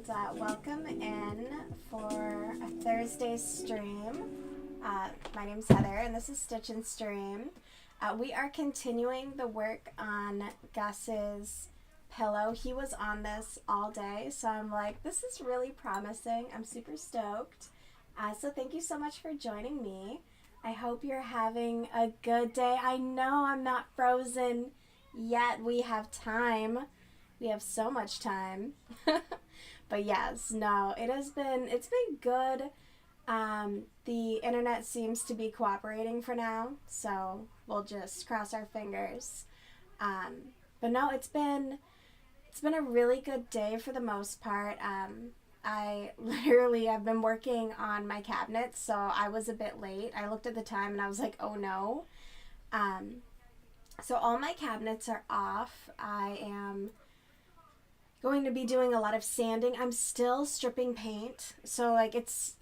and welcome in for a Thursday stream. My name's Heather, and this is Stitch and Stream. We are continuing the work on Gus's pillow. He was on this all day, so I'm like, this is really promising. I'm super stoked. So thank you so much for joining me. I hope you're having a good day. I know I'm not frozen yet. We have time. We have so much time. But yes, no, it's been good. The internet seems to be cooperating for now, so we'll just cross our fingers. But no, it's been a really good day for the most part. I've been working on my cabinets, so I was a bit late. I looked at the time and I was like, oh no. So all my cabinets are off. I am going to be doing a lot of sanding. I'm still stripping paint, so it's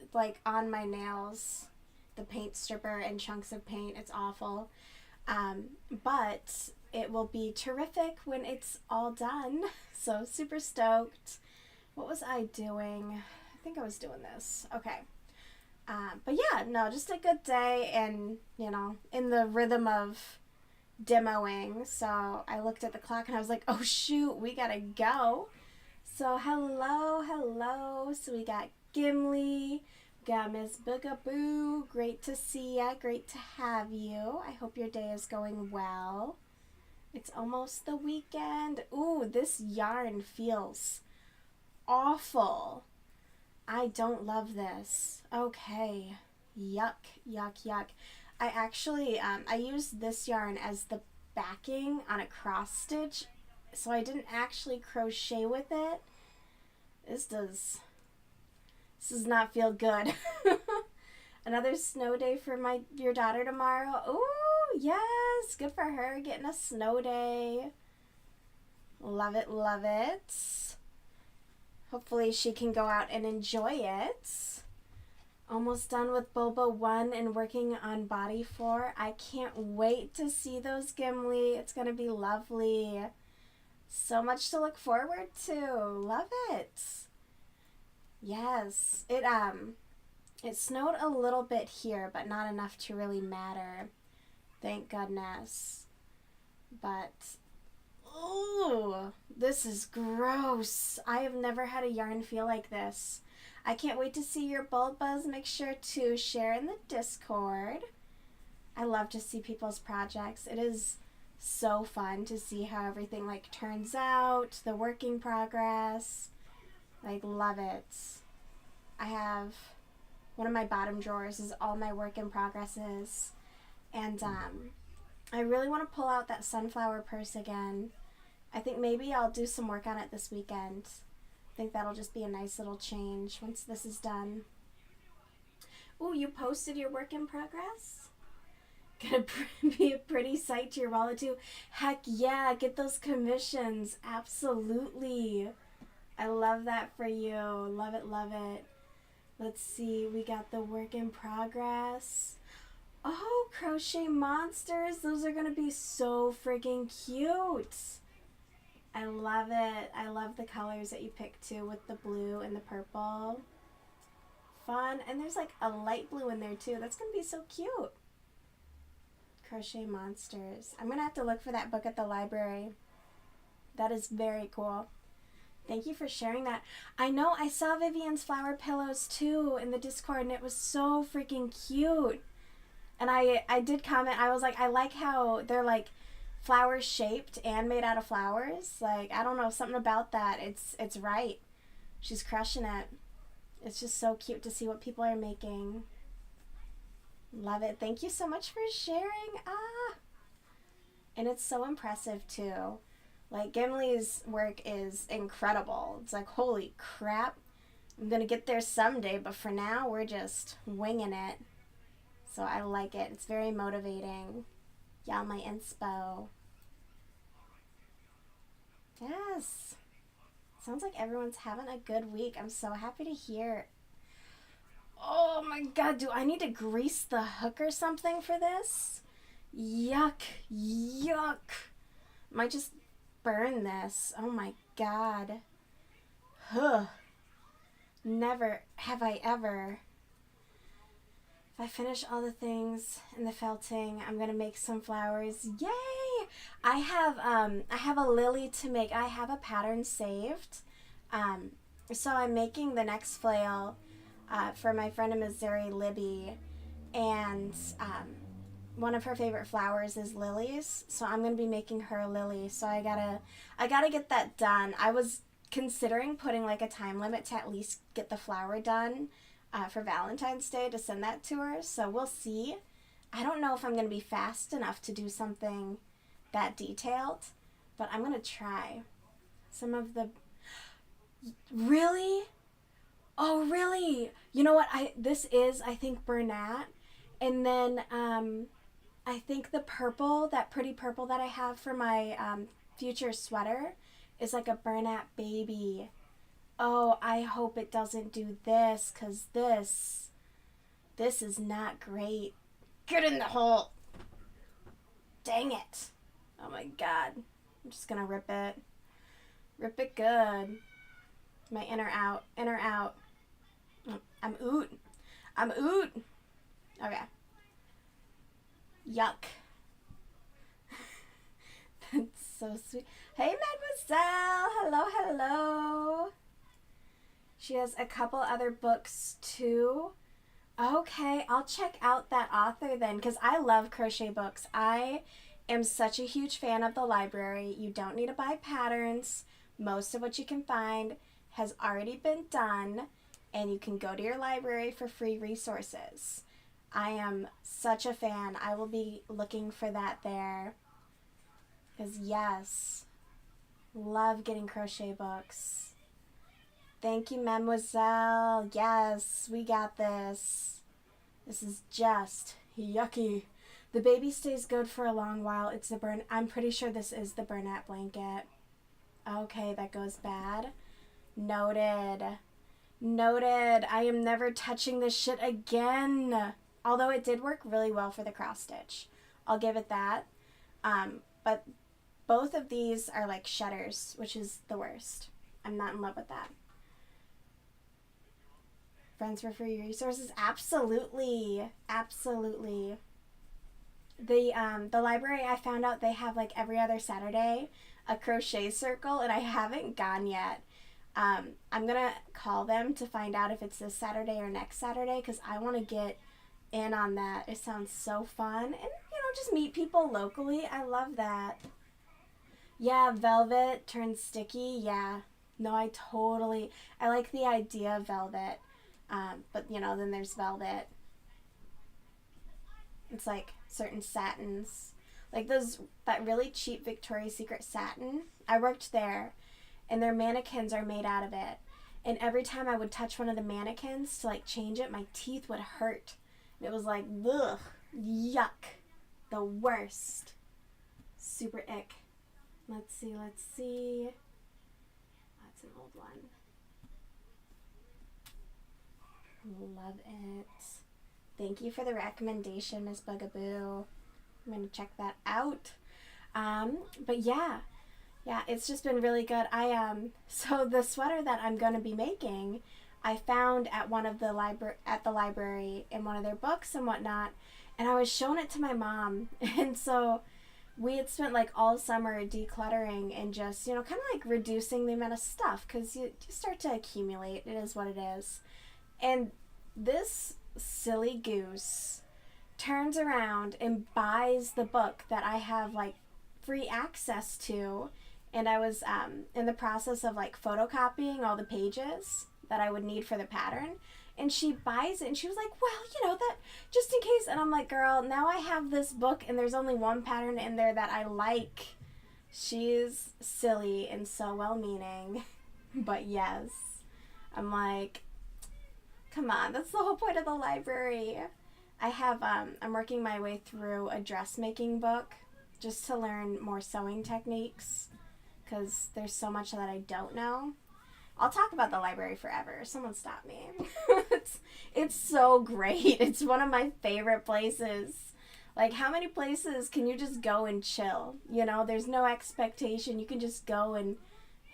on my nails, the paint stripper and chunks of paint. It's awful. But it will be terrific when it's all done. So super stoked. What was I doing? I think I was doing this. Okay. But yeah, no, just a good day, and in the rhythm of demoing. So I looked at the clock and I was like, oh shoot, we gotta go. So hello. So we got Gimli, we got Miss Boogaboo. Great to see ya, great to have you. I hope your day is going well. It's almost the weekend. Ooh, this yarn feels awful. I don't love this. Okay. Yuck. I actually, I used this yarn as the backing on a cross stitch, so I didn't actually crochet with it. This does not feel good. Another snow day for your daughter tomorrow. Ooh, yes, good for her, getting a snow day. Love it. Hopefully she can go out and enjoy it. Almost done with Bulba 1 and working on Body 4. I can't wait to see those, Gimli. It's going to be lovely. So much to look forward to. Love it. Yes. It snowed a little bit here, but not enough to really matter. Thank goodness. But, ooh, this is gross. I have never had a yarn feel like this. I can't wait to see your Bulbas. Make sure to share in the Discord. I love to see people's projects. It is so fun to see how everything turns out, the work in progress. Love it. I have one of my bottom drawers is all my work in progresses, and I really want to pull out that sunflower purse again. I think maybe I'll do some work on it this weekend. I think that'll just be a nice little change once this is done. Ooh, you posted your work in progress? Gonna be a pretty sight to your wallet too. Heck yeah, get those commissions. Absolutely. I love that for you. Love it. Let's see, we got the work in progress. Oh, crochet monsters. Those are gonna be so freaking cute. I love it. I love the colors that you picked too, with the blue and the purple. Fun. And there's a light blue in there too. That's going to be so cute. Crochet monsters. I'm going to have to look for that book at the library. That is very cool. Thank you for sharing that. I know I saw Vivian's flower pillows too in the Discord, and it was so freaking cute. And I did comment. I was like, I like how they're flower shaped and made out of flowers. I don't know, something about that. It's right. She's crushing it. It's just so cute to see what people are making. Love it. Thank you so much for sharing. And it's so impressive too. Gimli's work is incredible. It's holy crap. I'm gonna get there someday, but for now we're just winging it. So I like it. It's very motivating. Y'all my inspo. Yes. Sounds like everyone's having a good week. I'm so happy to hear. Oh my god, do I need to grease the hook or something for this? Yuck. Might just burn this. Oh my god. Huh. Never have I ever. If I finish all the things in the felting, I'm gonna make some flowers. Yay! I have a lily to make. I have a pattern saved. So I'm making the next flail for my friend in Missouri, Libby, and one of her favorite flowers is lilies. So I'm gonna be making her a lily. So I gotta get that done. I was considering putting like a time limit to at least get the flower done for Valentine's Day to send that to her. So we'll see. I don't know if I'm gonna be fast enough to do something that detailed, but I'm gonna try. Some of the really. Oh, really? You know what? This is, I think, Bernat. And then I think the purple, that pretty purple that I have for my future sweater is like a Bernat baby. Oh, I hope it doesn't do this, because this is not great. Get in the hole. Dang it. Oh my God. I'm just going to rip it. Rip it good. My inner out. Inner out. I'm oot. I'm oot. Okay. Yuck. That's so sweet. Hey, Mademoiselle. Hello, hello. She has a couple other books too. Okay, I'll check out that author then, because I love crochet books. I am such a huge fan of the library. You don't need to buy patterns. Most of what you can find has already been done, and you can go to your library for free resources. I am such a fan. I will be looking for that there. Because yes, love getting crochet books. Thank you, Mademoiselle. Yes, we got this. This is just yucky. The baby stays good for a long while. It's the I'm pretty sure this is the Bernat blanket. Okay, that goes bad. Noted. Noted. I am never touching this shit again. Although it did work really well for the cross stitch. I'll give it that. But both of these are like shutters, which is the worst. I'm not in love with that. Friends for free resources? Absolutely. Absolutely. The library, I found out they have like every other Saturday a crochet circle, and I haven't gone yet. I'm gonna call them to find out if it's this Saturday or next Saturday, because I want to get in on that. It sounds so fun, and just meet people locally. I love that. Yeah, velvet turns sticky. Yeah, no, I like the idea of velvet, but then there's velvet. It's like certain satins, like that really cheap Victoria's Secret satin. I worked there, and their mannequins are made out of it. And every time I would touch one of the mannequins to like change it, my teeth would hurt. And it was like, ugh, yuck, the worst. Super ick. Let's see. That's an old one. Love it. Thank you for the recommendation, Miss Bugaboo. I'm going to check that out. But yeah, it's just been really good. So the sweater that I'm going to be making, I found at the library in one of their books and whatnot, and I was showing it to my mom. And so we had spent like all summer decluttering and just, kind of like reducing the amount of stuff, because you start to accumulate. It is what it is. And this silly goose turns around and buys the book that I have like free access to, and I was in the process of like photocopying all the pages that I would need for the pattern, and she buys it, and she was like, well, that just in case. And I'm like, girl, now I have this book and there's only one pattern in there that I like. She's silly and so well-meaning. But yes, I'm like, come on, that's the whole point of the library. I have, I'm working my way through a dressmaking book just to learn more sewing techniques, because there's so much that I don't know. I'll talk about the library forever. Someone stop me. It's so great. It's one of my favorite places. Like, how many places can you just go and chill? There's no expectation. You can just go and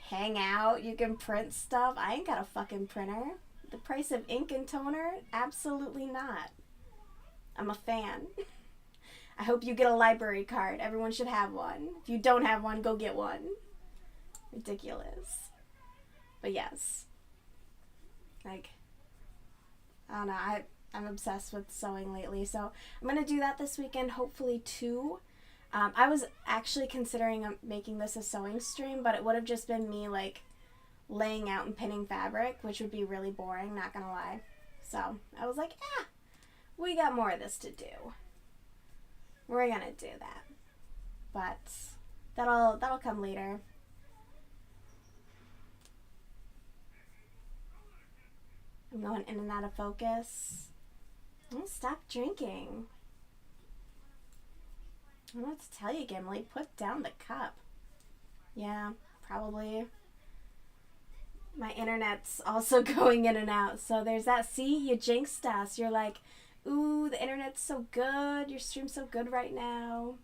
hang out. You can print stuff. I ain't got a fucking printer. The price of ink and toner? Absolutely not. I'm a fan. I hope you get a library card. Everyone should have one. If you don't have one, go get one. Ridiculous. But yes. Like, I don't know. I'm obsessed with sewing lately. So I'm going to do that this weekend, hopefully too. I was actually considering making this a sewing stream, but it would have just been me like laying out and pinning fabric, which would be really boring, not gonna lie. So I was like, we got more of this to do. We're gonna do that. But that'll come later. I'm going in and out of focus. I'm gonna stop drinking. I don't know what to tell you, Gimli. Put down the cup. Yeah, probably. My internet's also going in and out. So there's that. See, you jinxed us. You're like, ooh, the internet's so good. Your stream's so good right now.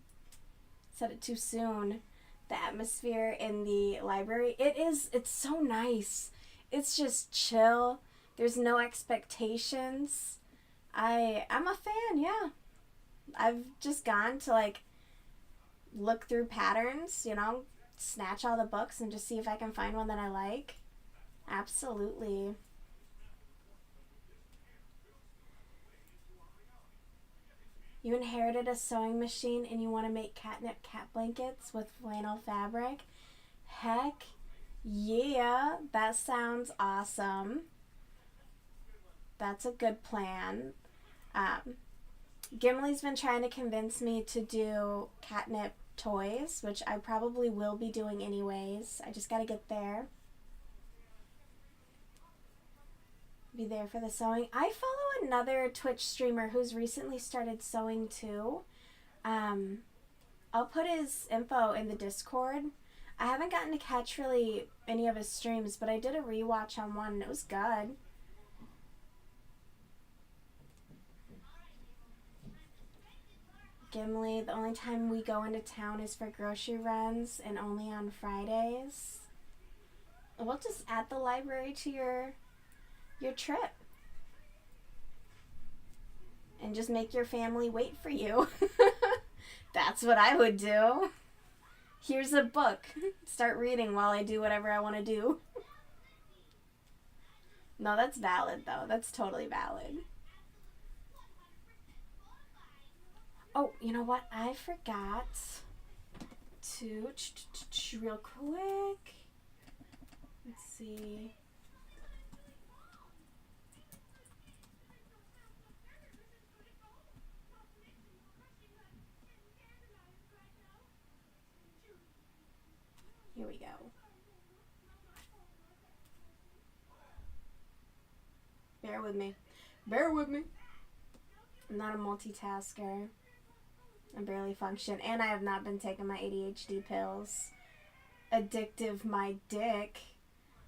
Said it too soon. The atmosphere in the library. It's so nice. It's just chill. There's no expectations. I'm a fan, yeah. I've just gone to like look through patterns, you know, snatch all the books and just see if I can find one that I like. Absolutely. You inherited a sewing machine and you want to make catnip cat blankets with flannel fabric? Heck yeah, that sounds awesome. That's a good plan. Gimli's been trying to convince me to do catnip toys, which I probably will be doing anyways. I just gotta get there. Be there for the sewing. I follow another Twitch streamer who's recently started sewing too. I'll put his info in the Discord. I haven't gotten to catch really any of his streams, but I did a rewatch on one and it was good. Gimli, the only time we go into town is for grocery runs and only on Fridays. We'll just add the library to your trip. And just make your family wait for you. That's what I would do. Here's a book. Start reading while I do whatever I want to do. No, that's valid though. That's totally valid. Oh, you know what? I forgot to real quick. Let's see. Here we go. Bear with me. Bear with me. I'm not a multitasker. I barely function. And I have not been taking my ADHD pills. Addictive my dick.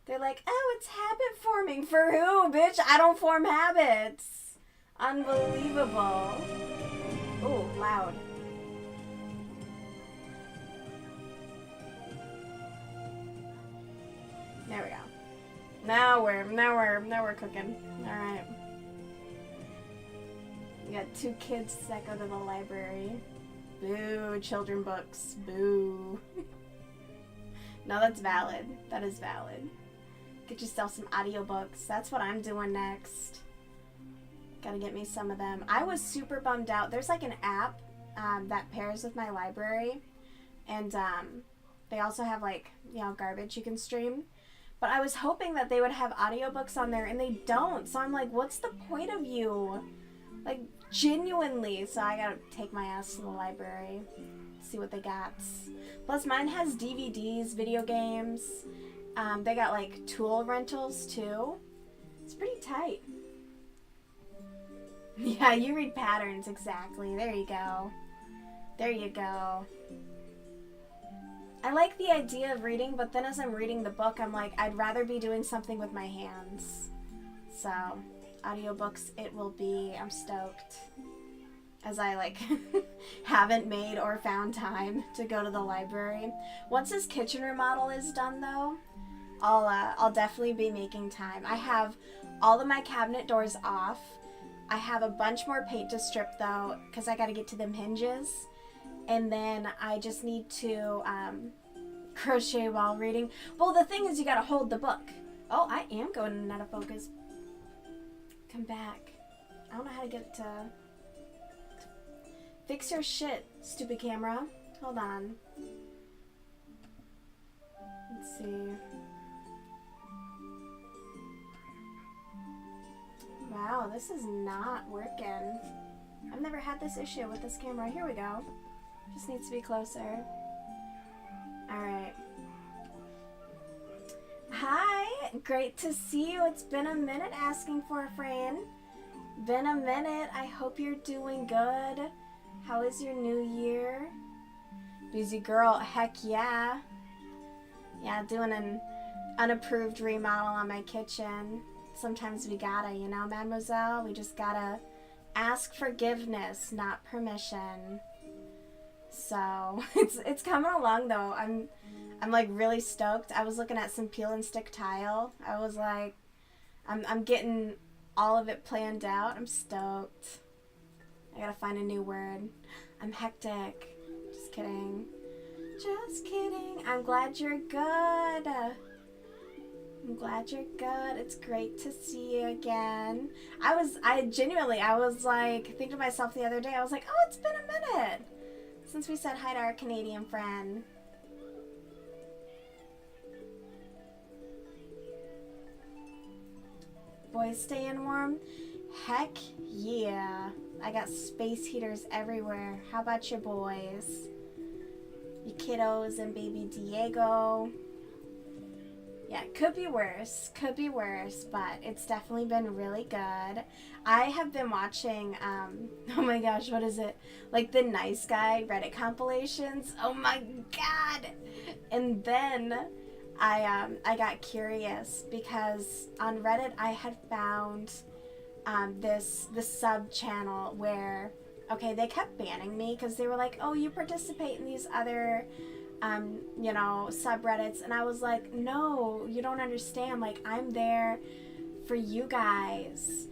They're like, oh, it's habit forming. For who, bitch? I don't form habits. Unbelievable. Ooh, loud. There we go. Now we're cooking. All right. We got 2 kids that go to the library. Boo, children books. Boo. No, that's valid. That is valid. Get yourself some audiobooks. That's what I'm doing next. Gotta get me some of them. I was super bummed out. There's like an app that pairs with my library. And they also have like, you know, garbage you can stream. But I was hoping that they would have audiobooks on there, and they don't. So I'm like, what's the point of you? Like, genuinely. So I gotta take my ass to the library, see what they got. Plus, mine has DVDs, video games. They got, like, tool rentals, too. It's pretty tight. Yeah, you read patterns, exactly. There you go. There you go. I like the idea of reading, but then as I'm reading the book, I'm like, I'd rather be doing something with my hands. So, audiobooks it will be. I'm stoked. As I, like, haven't made or found time to go to the library. Once this kitchen remodel is done, though, I'll definitely be making time. I have all of my cabinet doors off. I have a bunch more paint to strip though, because I got to get to them hinges. And then I just need to crochet while reading. Well, the thing is, you got to hold the book. Oh, I am going in and out of focus. Come back. I don't know how to get it to fix your shit, stupid camera. Hold on. Let's see. Wow, this is not working. I've never had this issue with this camera. Here we go. Just needs to be closer. Alright. Hi! Great to see you. It's been a minute asking for a friend. Been a minute. I hope you're doing good. How is your new year? Busy girl. Heck yeah. Yeah, doing an unapproved remodel on my kitchen. Sometimes we gotta, you know, mademoiselle? We just gotta ask forgiveness, not permission. So, it's coming along though. I'm like really stoked. I was looking at some peel and stick tile. I was like, I'm getting all of it planned out. I'm stoked. I gotta find a new word. I'm hectic. Just kidding. Just kidding. I'm glad you're good. I'm glad you're good. It's great to see you again. I genuinely was like, thinking to myself the other day, I was like, oh, it's been a minute since we said hi to our Canadian friend. Boys staying warm? Heck yeah. I got space heaters everywhere. How about your boys? Your kiddos and baby Diego. Yeah, could be worse, but it's definitely been really good. I have been watching, oh my gosh, what is it? Like the Nice Guy Reddit compilations. Oh my god! And then I got curious because on Reddit I had found this sub channel where, okay, they kept banning me because they were like, oh, you participate in these other you know, subreddits, and I was like, no, you don't understand, like, I'm there for you guys.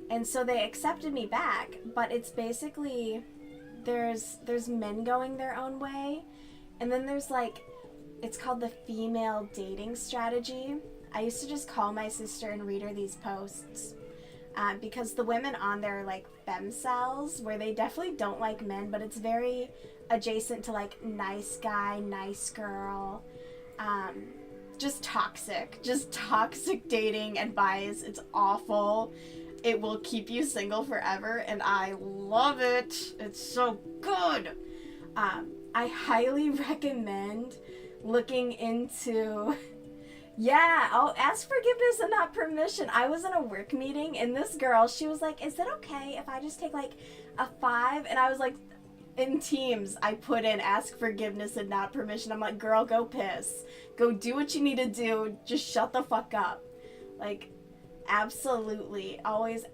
And so they accepted me back, but it's basically there's men going their own way, and then there's like, it's called the female dating strategy. I used to just call my sister and read her these posts because the women on there are like femcells, where they definitely don't like men, but it's very adjacent to like nice guy, nice girl, just toxic dating advice. It's awful. It will keep you single forever, and I love it. It's so good. I highly recommend looking into, yeah, I'll ask forgiveness and not permission. I was in a work meeting, and this girl, she was like, is it okay if I just take like a 5? And I was like, in Teams, I put in ask forgiveness and not permission. I'm like, girl, go piss. Go do what you need to do. Just shut the fuck up. Like, absolutely. Always,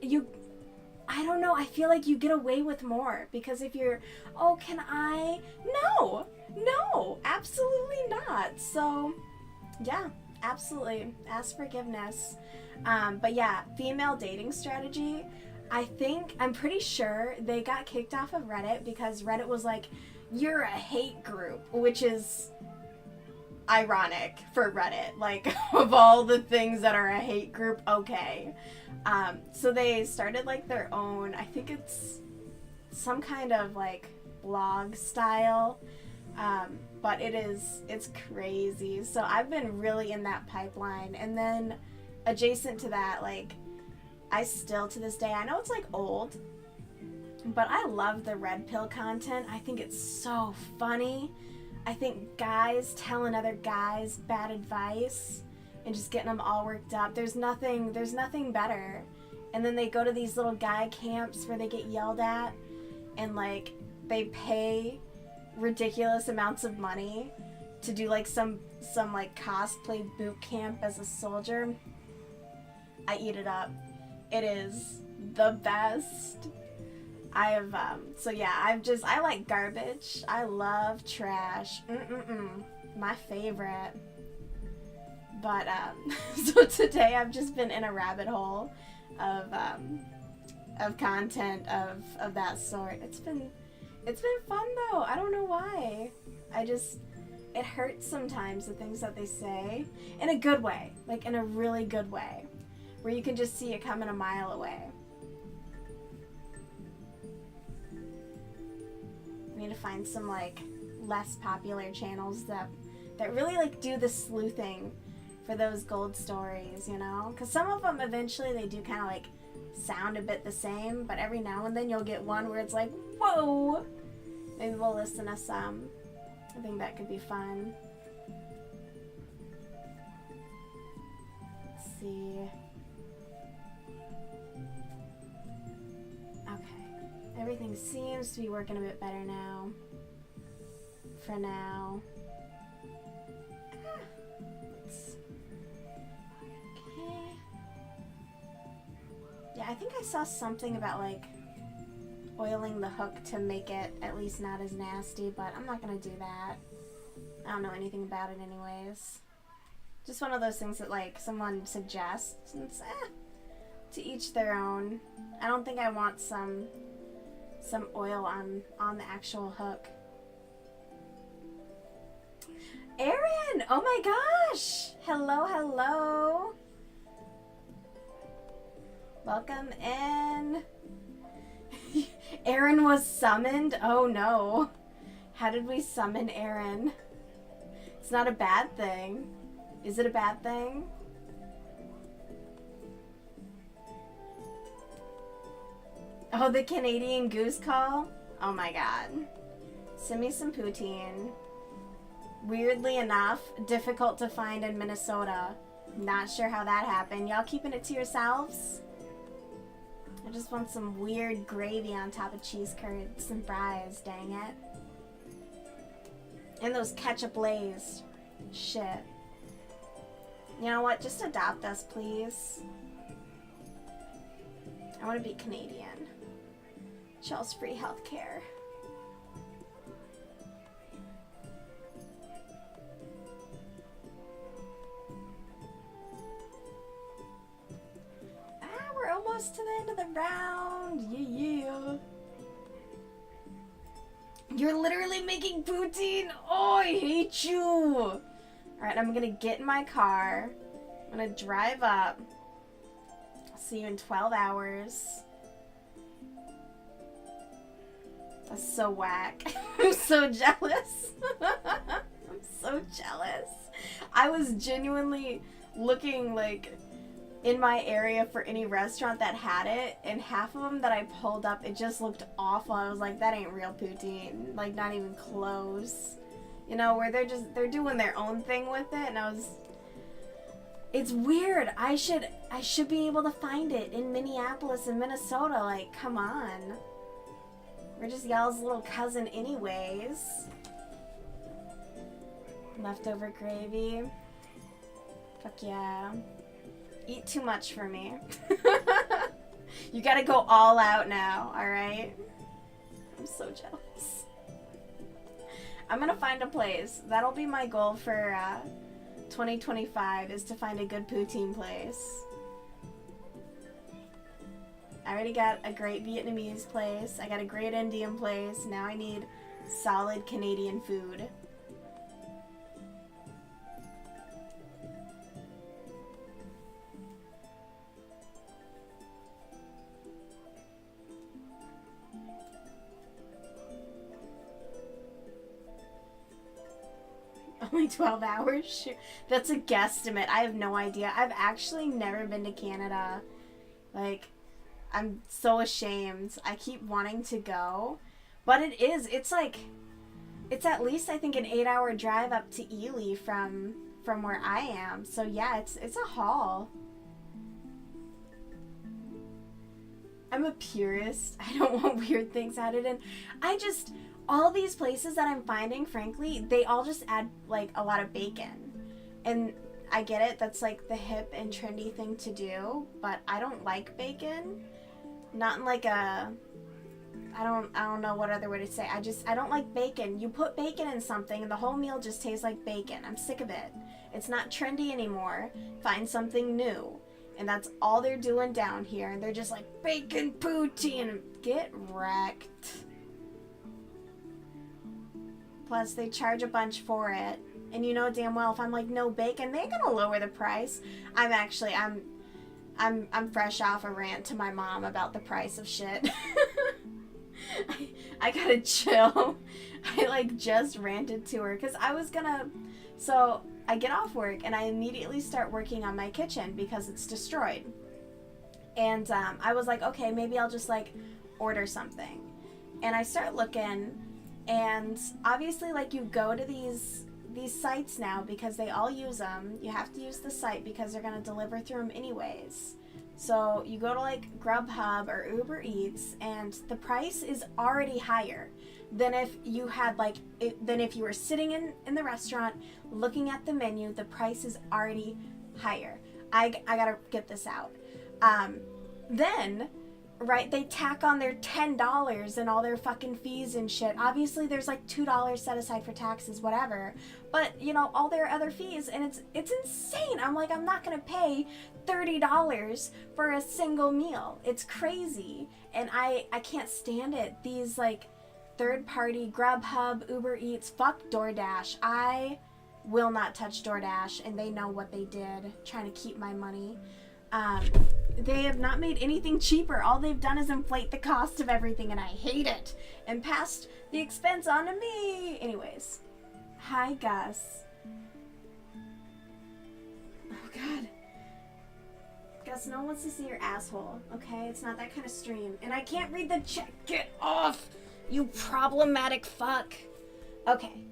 I don't know, I feel like you get away with more. Because if you're, oh, can I? No, absolutely not. So, yeah, absolutely. Ask forgiveness. But yeah, female dating strategy. I'm pretty sure they got kicked off of Reddit because Reddit was like, you're a hate group, which is ironic for Reddit. Like, of all the things that are a hate group, okay. So they started like their own, I think it's some kind of like blog style, but it's crazy. So I've been really in that pipeline. And then adjacent to that, like, I still, to this day, I know it's like old, but I love the red pill content. I think it's so funny. I think guys telling other guys bad advice and just getting them all worked up. There's nothing better. And then they go to these little guy camps where they get yelled at, and like they pay ridiculous amounts of money to do like some like cosplay boot camp as a soldier. I eat it up. It is the best. I like garbage. I love trash. My favorite. But so today I've just been in a rabbit hole of content of that sort. It's been fun though. I don't know why. It hurts sometimes, the things that they say, in a good way, like in a really good way, where you can just see it coming a mile away. I need to find some like less popular channels that really like do the sleuthing for those gold stories, you know? Because some of them eventually they do kind of like sound a bit the same, but every now and then you'll get one where it's like, whoa! Maybe we'll listen to some. I think that could be fun. Let's see. Okay. Everything seems to be working a bit better now. For now. Okay. Yeah, I think I saw something about like oiling the hook to make it at least not as nasty, but I'm not gonna do that. I don't know anything about it anyways. Just one of those things that like someone suggests, and it's, to each their own. I don't think I want some oil on the actual hook. Erin! Oh my gosh! Hello, hello! Welcome in. Erin was summoned? Oh no. How did we summon Erin? It's not a bad thing. Is it a bad thing? Oh, the Canadian goose call? Oh my god. Send me some poutine. Weirdly enough, difficult to find in Minnesota. Not sure how that happened. Y'all keeping it to yourselves? I just want some weird gravy on top of cheese curds and fries, dang it. And those ketchup lays. Shit. You know what? Just adopt us, please. I want to be Canadian. Chell's free healthcare. We're almost to the end of the round. Yeah. You're literally making poutine. Oh, I hate you. All right, I'm gonna get in my car. I'm gonna drive up. I'll see you in 12 hours. That's so whack. I'm so jealous. I'm so jealous. I was genuinely looking like in my area for any restaurant that had it, and half of them that I pulled up, it just looked awful. I was like, that ain't real poutine. Like, not even close. You know, where they're doing their own thing with it, and it's weird. I should be able to find it in Minneapolis and Minnesota. Like, come on. We're just y'all's little cousin anyways. Leftover gravy. Fuck yeah. Eat too much for me. You gotta go all out now, alright? I'm so jealous. I'm gonna find a place. That'll be my goal for 2025, is to find a good poutine place. I already got a great Vietnamese place. I got a great Indian place. Now I need solid Canadian food. Only 12 hours? Shoot. That's a guesstimate. I have no idea. I've actually never been to Canada. Like, I'm so ashamed. I keep wanting to go. But it's like, it's at least, I think, an 8-hour drive up to Ely from where I am. So yeah, it's a haul. I'm a purist. I don't want weird things added in. All these places that I'm finding, frankly, they all just add, like, a lot of bacon. And I get it, that's, like, the hip and trendy thing to do, but I don't like bacon. Not in, like, a I don't know what other way to say. I don't like bacon. You put bacon in something and the whole meal just tastes like bacon. I'm sick of it. It's not trendy anymore. Find something new. And that's all they're doing down here. And they're just like, bacon poutine. Get wrecked. Plus, they charge a bunch for it. And you know damn well if I'm like, no bacon, they ain't gonna lower the price. I'm fresh off a rant to my mom about the price of shit. I gotta chill. I like just ranted to her because I was gonna. So I get off work and I immediately start working on my kitchen because it's destroyed. And I was like, okay, maybe I'll just like order something. And I start looking, and obviously like you go to these sites now because they all use them. You have to use the site because they're gonna deliver through them anyways. So you go to like Grubhub or Uber Eats, and the price is already higher than if you had than if you were sitting in the restaurant looking at the menu. The price is already higher. I gotta get this out. Then, right, they tack on their $10 and all their fucking fees and shit. Obviously, there's like $2 set aside for taxes, whatever. But, you know, all their other fees, and it's insane. I'm like, I'm not gonna pay $30 for a single meal. It's crazy. And I can't stand it. These, like, third-party Grubhub, Uber Eats, fuck DoorDash. I will not touch DoorDash, and they know what they did, trying to keep my money. They have not made anything cheaper. All they've done is inflate the cost of everything, and I hate it. And passed the expense on to me. Anyways. Hi, Gus. Oh, God. Gus, no one wants to see your asshole, okay? It's not that kind of stream. And I can't read the chat. Get off, you problematic fuck. Okay.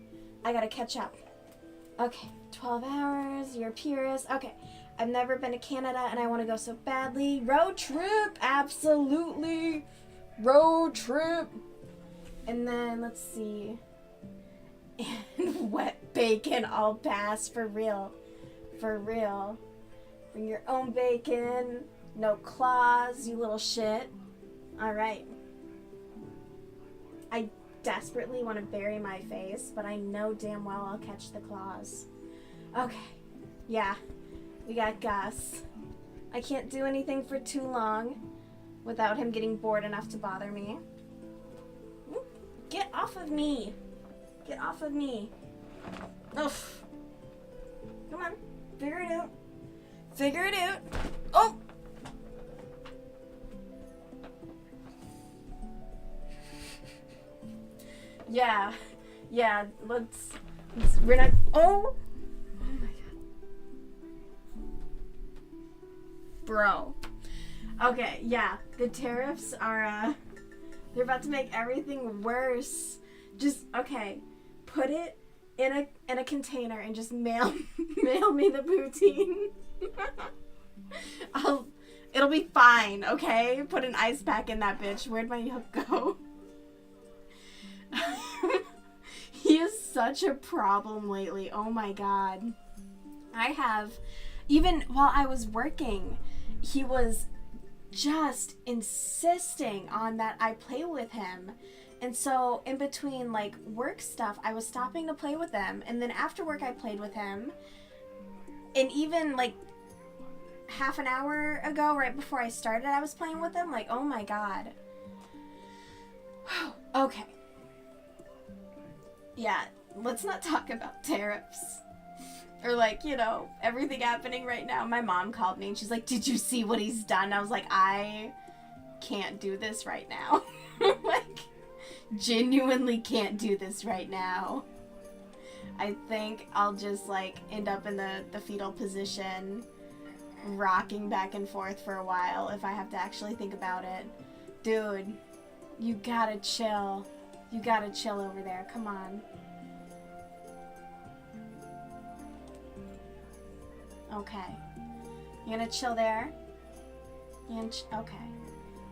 I gotta catch up. Okay. 12 hours. You're a purist. Okay. I've never been to Canada and I want to go so badly. Road trip, absolutely. Road trip. And then, let's see. And wet bacon, I'll pass, for real. For real. Bring your own bacon. No claws, you little shit. Alright. I desperately want to bury my face, but I know damn well I'll catch the claws. Okay. Yeah. We got Gus. I can't do anything for too long without him getting bored enough to bother me. Get off of me. Get off of me. Oof. Come on. Figure it out. Figure it out. Oh! Yeah. Yeah, let's we're not. Oh! Bro. Okay, yeah. The tariffs are, they're about to make everything worse. Just, okay. Put it in a container and just mail me the poutine. It'll be fine, okay? Put an ice pack in that bitch. Where'd my hook go? He is such a problem lately. Oh my god. I have, even while I was working, he was just insisting on that I play with him. And so in between like work stuff, I was stopping to play with him. And then after work, I played with him. And even like half an hour ago, right before I started, I was playing with him. Like, oh my god. Okay. Yeah, let's not talk about tariffs. Or like, you know, everything happening right now. My mom called me and she's like, did you see what he's done? I was like, I can't do this right now. Like, genuinely can't do this right now. I think I'll just like end up in the fetal position, rocking back and forth for a while if I have to actually think about it. Dude, you gotta chill. You gotta chill over there. Come on. Okay. You gonna chill there? Okay.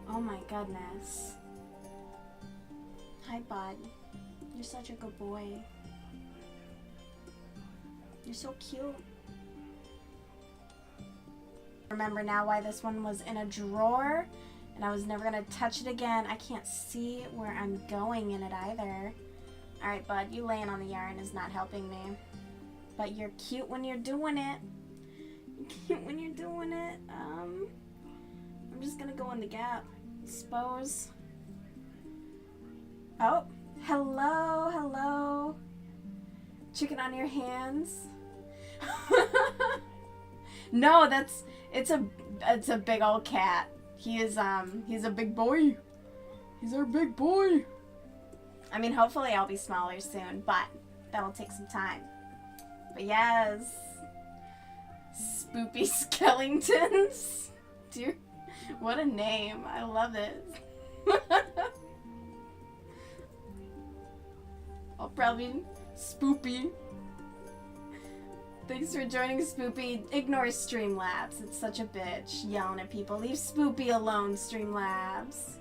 Oh my goodness. Hi, bud. You're such a good boy. You're so cute. Remember now why this one was in a drawer? And I was never gonna touch it again. I can't see where I'm going in it either. Alright, bud, you laying on the yarn is not helping me. But you're cute when you're doing it. You're cute when you're doing it. I'm just gonna go in the gap, I suppose. Oh, hello, hello. Chicken on your hands. No, it's a big old cat. He's a big boy. He's our big boy. I mean, hopefully I'll be smaller soon, but that'll take some time. But yes. Spoopy Skellingtons. Dude, what a name. I love it. I'll probably Spoopy. Thanks for joining Spoopy. Ignore Streamlabs. It's such a bitch. Yelling at people. Leave Spoopy alone, Streamlabs.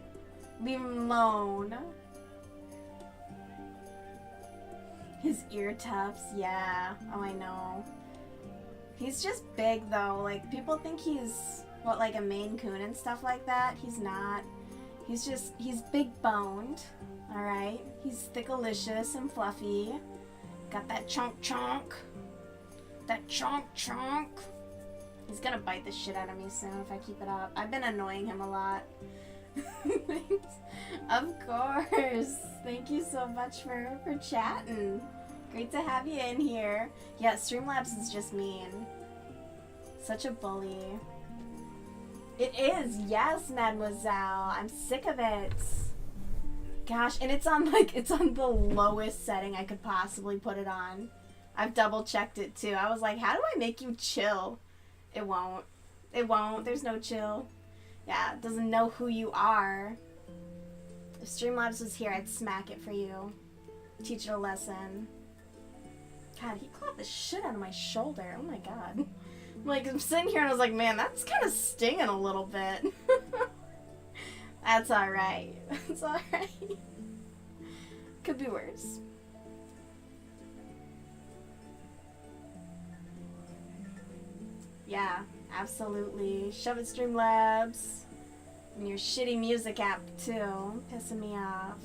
Leave him alone. His ear tufts, yeah. Oh, I know. He's just big, though. Like, people think he's, what, like a Maine Coon and stuff like that. He's not. He's big-boned, alright? He's thickalicious and fluffy. Got that chonk. That chonk. He's gonna bite the shit out of me soon if I keep it up. I've been annoying him a lot. Of course. Thank you so much for chatting. Great to have you in here. Yeah, Streamlabs is just mean. Such a bully. It is, yes, mademoiselle. I'm sick of it. Gosh, and it's on the lowest setting I could possibly put it on. I've double checked it too. I was like, how do I make you chill? It won't. It won't. There's no chill. Yeah, it doesn't know who you are. If Streamlabs was here, I'd smack it for you. Teach it a lesson. God, he clawed the shit out of my shoulder. Oh my god. Like, I'm sitting here and I was like, man, that's kind of stinging a little bit. That's alright. That's alright. Could be worse. Yeah, absolutely. Shove it, Streamlabs. And your shitty music app, too. Pissing me off.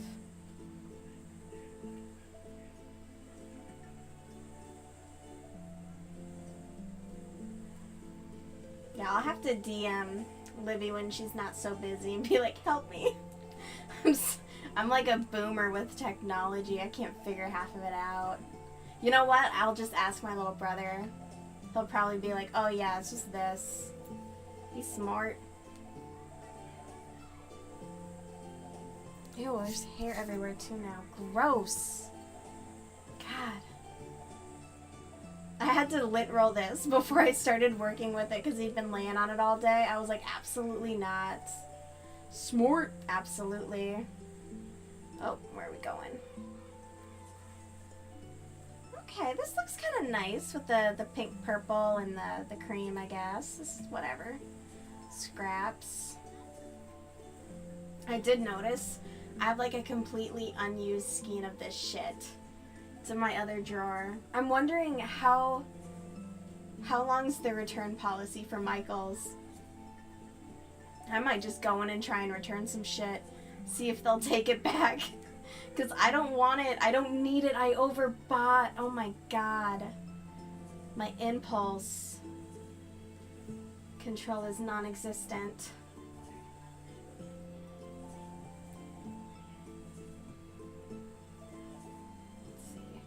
Yeah, I'll have to DM Livy when she's not so busy and be like, help me. I'm like a boomer with technology. I can't figure half of it out. You know what? I'll just ask my little brother. He'll probably be like, oh yeah, it's just this. He's smart. Ew, there's hair everywhere too now. Gross. God. I had to lint roll this before I started working with it because he'd been laying on it all day. I was like, absolutely not. Smart. Absolutely. Oh, where are we going? Okay, this looks kind of nice with the pink purple and the cream, I guess. This is whatever. Scraps. I did notice I have like a completely unused skein of this shit. It's in my other drawer. I'm wondering how long's the return policy for Michaels? I might just go in and try and return some shit. See if they'll take it back. Because I don't want it. I don't need it. I overbought. Oh my god. My impulse control is non-existent. Let's see.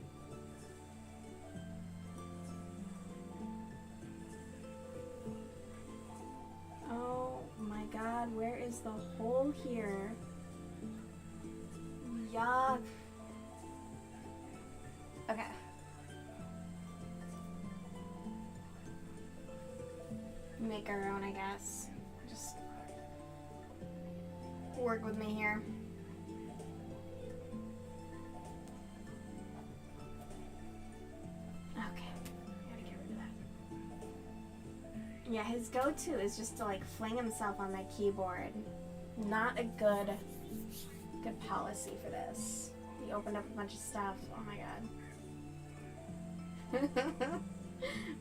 Oh my god, where is the hole here? Yuck. Okay. Make our own, I guess. Just work with me here. Okay. Gotta get rid of that. Yeah, his go-to is just to like fling himself on my keyboard. Not a good policy for this. He opened up a bunch of stuff. Oh my god.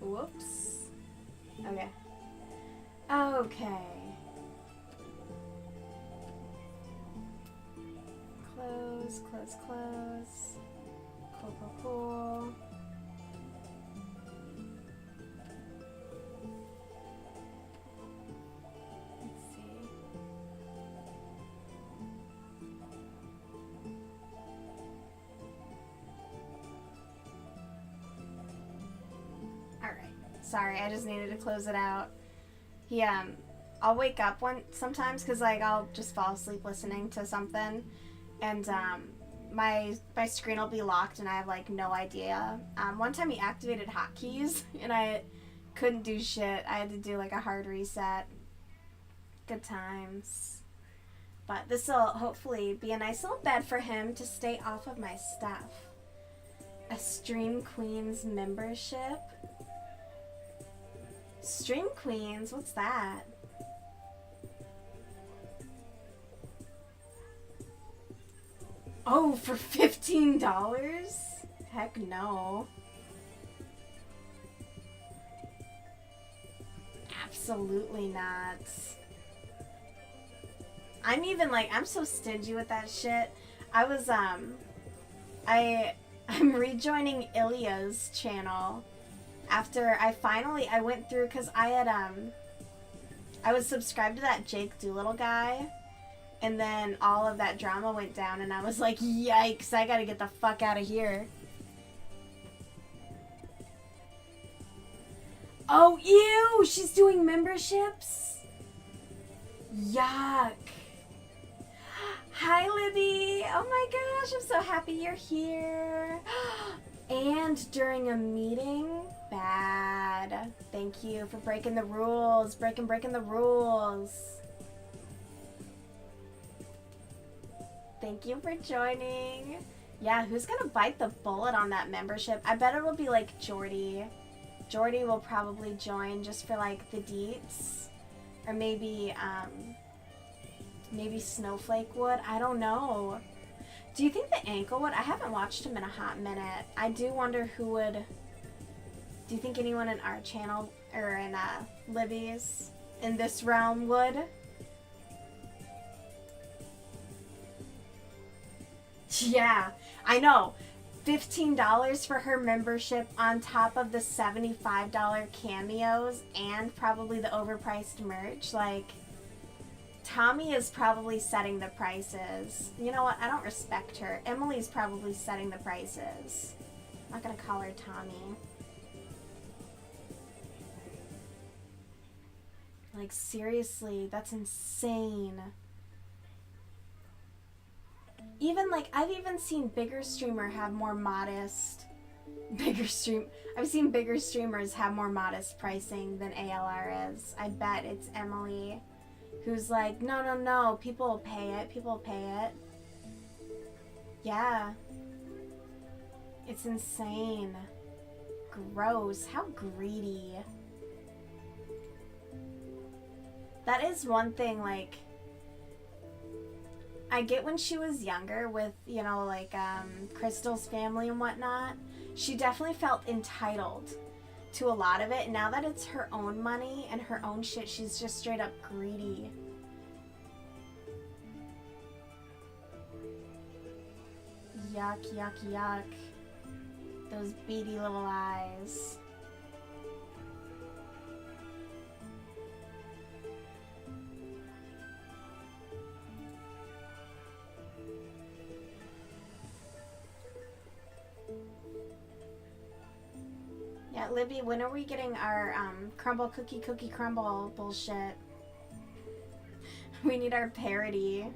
Whoops. Okay. Okay. close, close, close. Cool, cool, cool. Let's see. Alright. Sorry, I just needed to close it out. I'll wake up sometimes because like I'll just fall asleep listening to something, and my screen will be locked and I have like no idea. One time he activated hotkeys and I couldn't do shit. I had to do like a hard reset. Good times. But this will hopefully be a nice little bed for him to stay off of my stuff. A Stream Queens membership. Stream Queens, what's that? Oh, for $15? Heck no. Absolutely not. I'm even like, I'm so stingy with that shit. I was, I'm rejoining Ilya's channel after I went through, cause I was subscribed to that Jake Doolittle guy, and then all of that drama went down, and I was like, yikes, I gotta get the fuck out of here. Oh, ew, she's doing memberships? Yuck. Hi, Libby. Oh my gosh, I'm so happy you're here. And during a meeting? Bad. Thank you for breaking the rules. Breaking the rules. Thank you for joining. Yeah, who's gonna bite the bullet on that membership? I bet it'll be like Jordy. Jordy will probably join just for like the deets. Or maybe, maybe Snowflake would. I don't know. Do you think the ankle would? I haven't watched him in a hot minute. I do wonder who would. Do you think anyone in our channel or in Libby's in this realm would? Yeah, I know. $15 for her membership on top of the $75 cameos and probably the overpriced merch. Like, Tommy is probably setting the prices. You know what? I don't respect her. Emily's probably setting the prices. I'm not gonna call her Tommy. Like, seriously, that's insane. Even, like, I've even seen bigger streamer have more modest... I've seen bigger streamers have more modest pricing than ALR is. I bet it's Emily, who's like, no, no, no, people will pay it, people will pay it. Yeah. It's insane. Gross. How greedy. That is one thing, like, I get when she was younger with, you know, like, Crystal's family and whatnot, she definitely felt entitled to a lot of it. Now that it's her own money and her own shit, she's just straight up greedy. Yuck, yuck, yuck. Those beady little eyes. Yeah, Libby, when are we getting our crumble cookie crumble bullshit? We need our parody.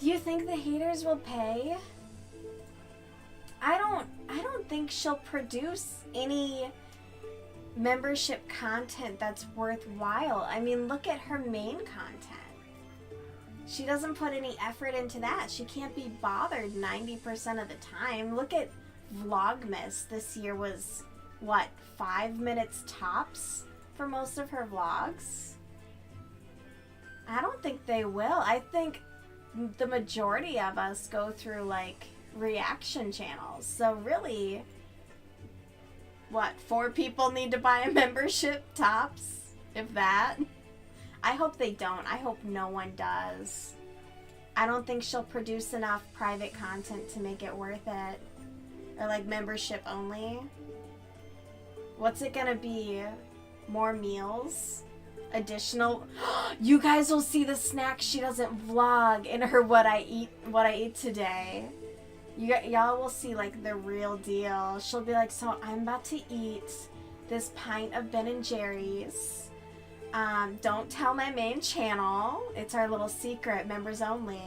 Do you think the haters will pay? I don't think she'll produce any membership content that's worthwhile. I mean, look at her main content. She doesn't put any effort into that. She can't be bothered 90% of the time. Look at Vlogmas this year was, what, 5 minutes tops for most of her vlogs? I don't think they will. I think the majority of us go through, like, reaction channels. So really, what, 4 people need to buy a membership tops? If that? I hope they don't. I hope no one does. I don't think she'll produce enough private content to make it worth it. Or like membership only. What's it gonna be? More meals? Additional? You guys will see the snacks she doesn't vlog in her what I ate today. Y'all will see like the real deal. She'll be like, so I'm about to eat this pint of Ben & Jerry's. Don't tell my main channel. It's our little secret, members only.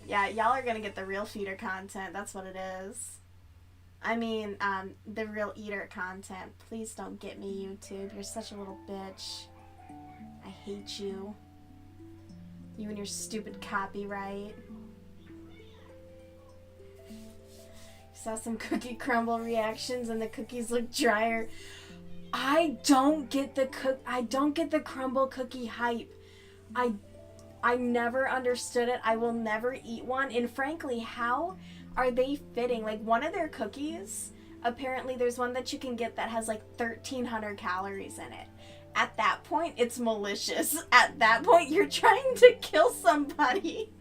Yeah, y'all are gonna get the real feeder content. That's what it is. I mean, the real eater content. Please don't get me, YouTube. You're such a little bitch. I hate you. You and your stupid copyright. Saw some cookie crumble reactions and the cookies look drier. I don't get the crumble cookie hype. I never understood it. I will never eat one. And frankly, how are they fitting? Like, one of their cookies, apparently there's one that you can get that has like 1,300 calories in it. At that point, it's malicious. At that point, you're trying to kill somebody.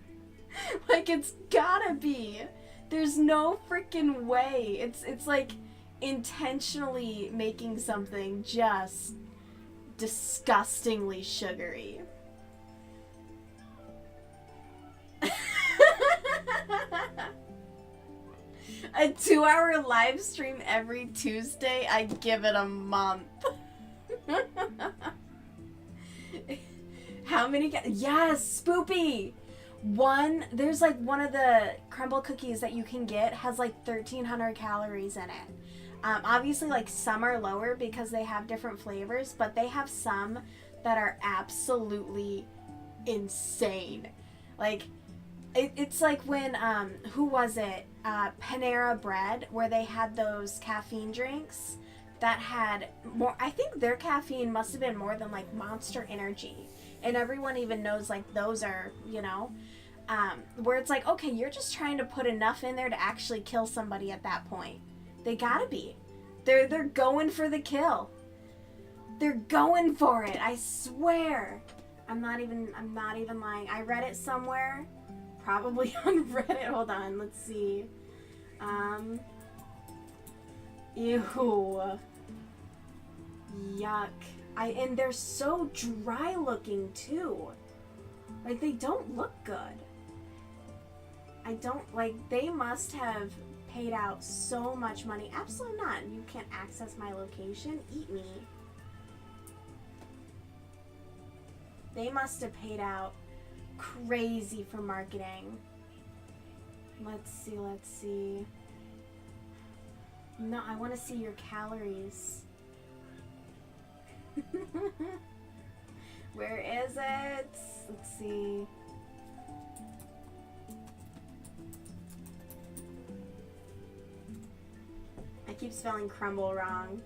Like, it's gotta be. There's no freaking way. It's like intentionally making something just disgustingly sugary. A 2-hour live stream every Tuesday, I give it a month. How many? Yes, Spoopy! There's like one of the crumble cookies that you can get has like 1,300 calories in it. Obviously, like, some are lower because they have different flavors, but they have some that are absolutely insane. Like, it's like when, who was it? Panera Bread, where they had those caffeine drinks that had more, I think their caffeine must have been more than, like, Monster Energy. And everyone even knows, like, those are, you know, where it's like, okay, you're just trying to put enough in there to actually kill somebody at that point. They gotta be. They're going for the kill. They're going for it. I swear. I'm not even lying. I read it somewhere. Probably on Reddit. Hold on. Let's see. Ew. Yuck. And they're so dry looking too. Like, they don't look good. They must have paid out so much money. Absolutely not. You can't access my location. Eat me. They must have paid out crazy for marketing. Let's see. No, I want to see your calories. Where is it? Let's see. I keep spelling crumble wrong.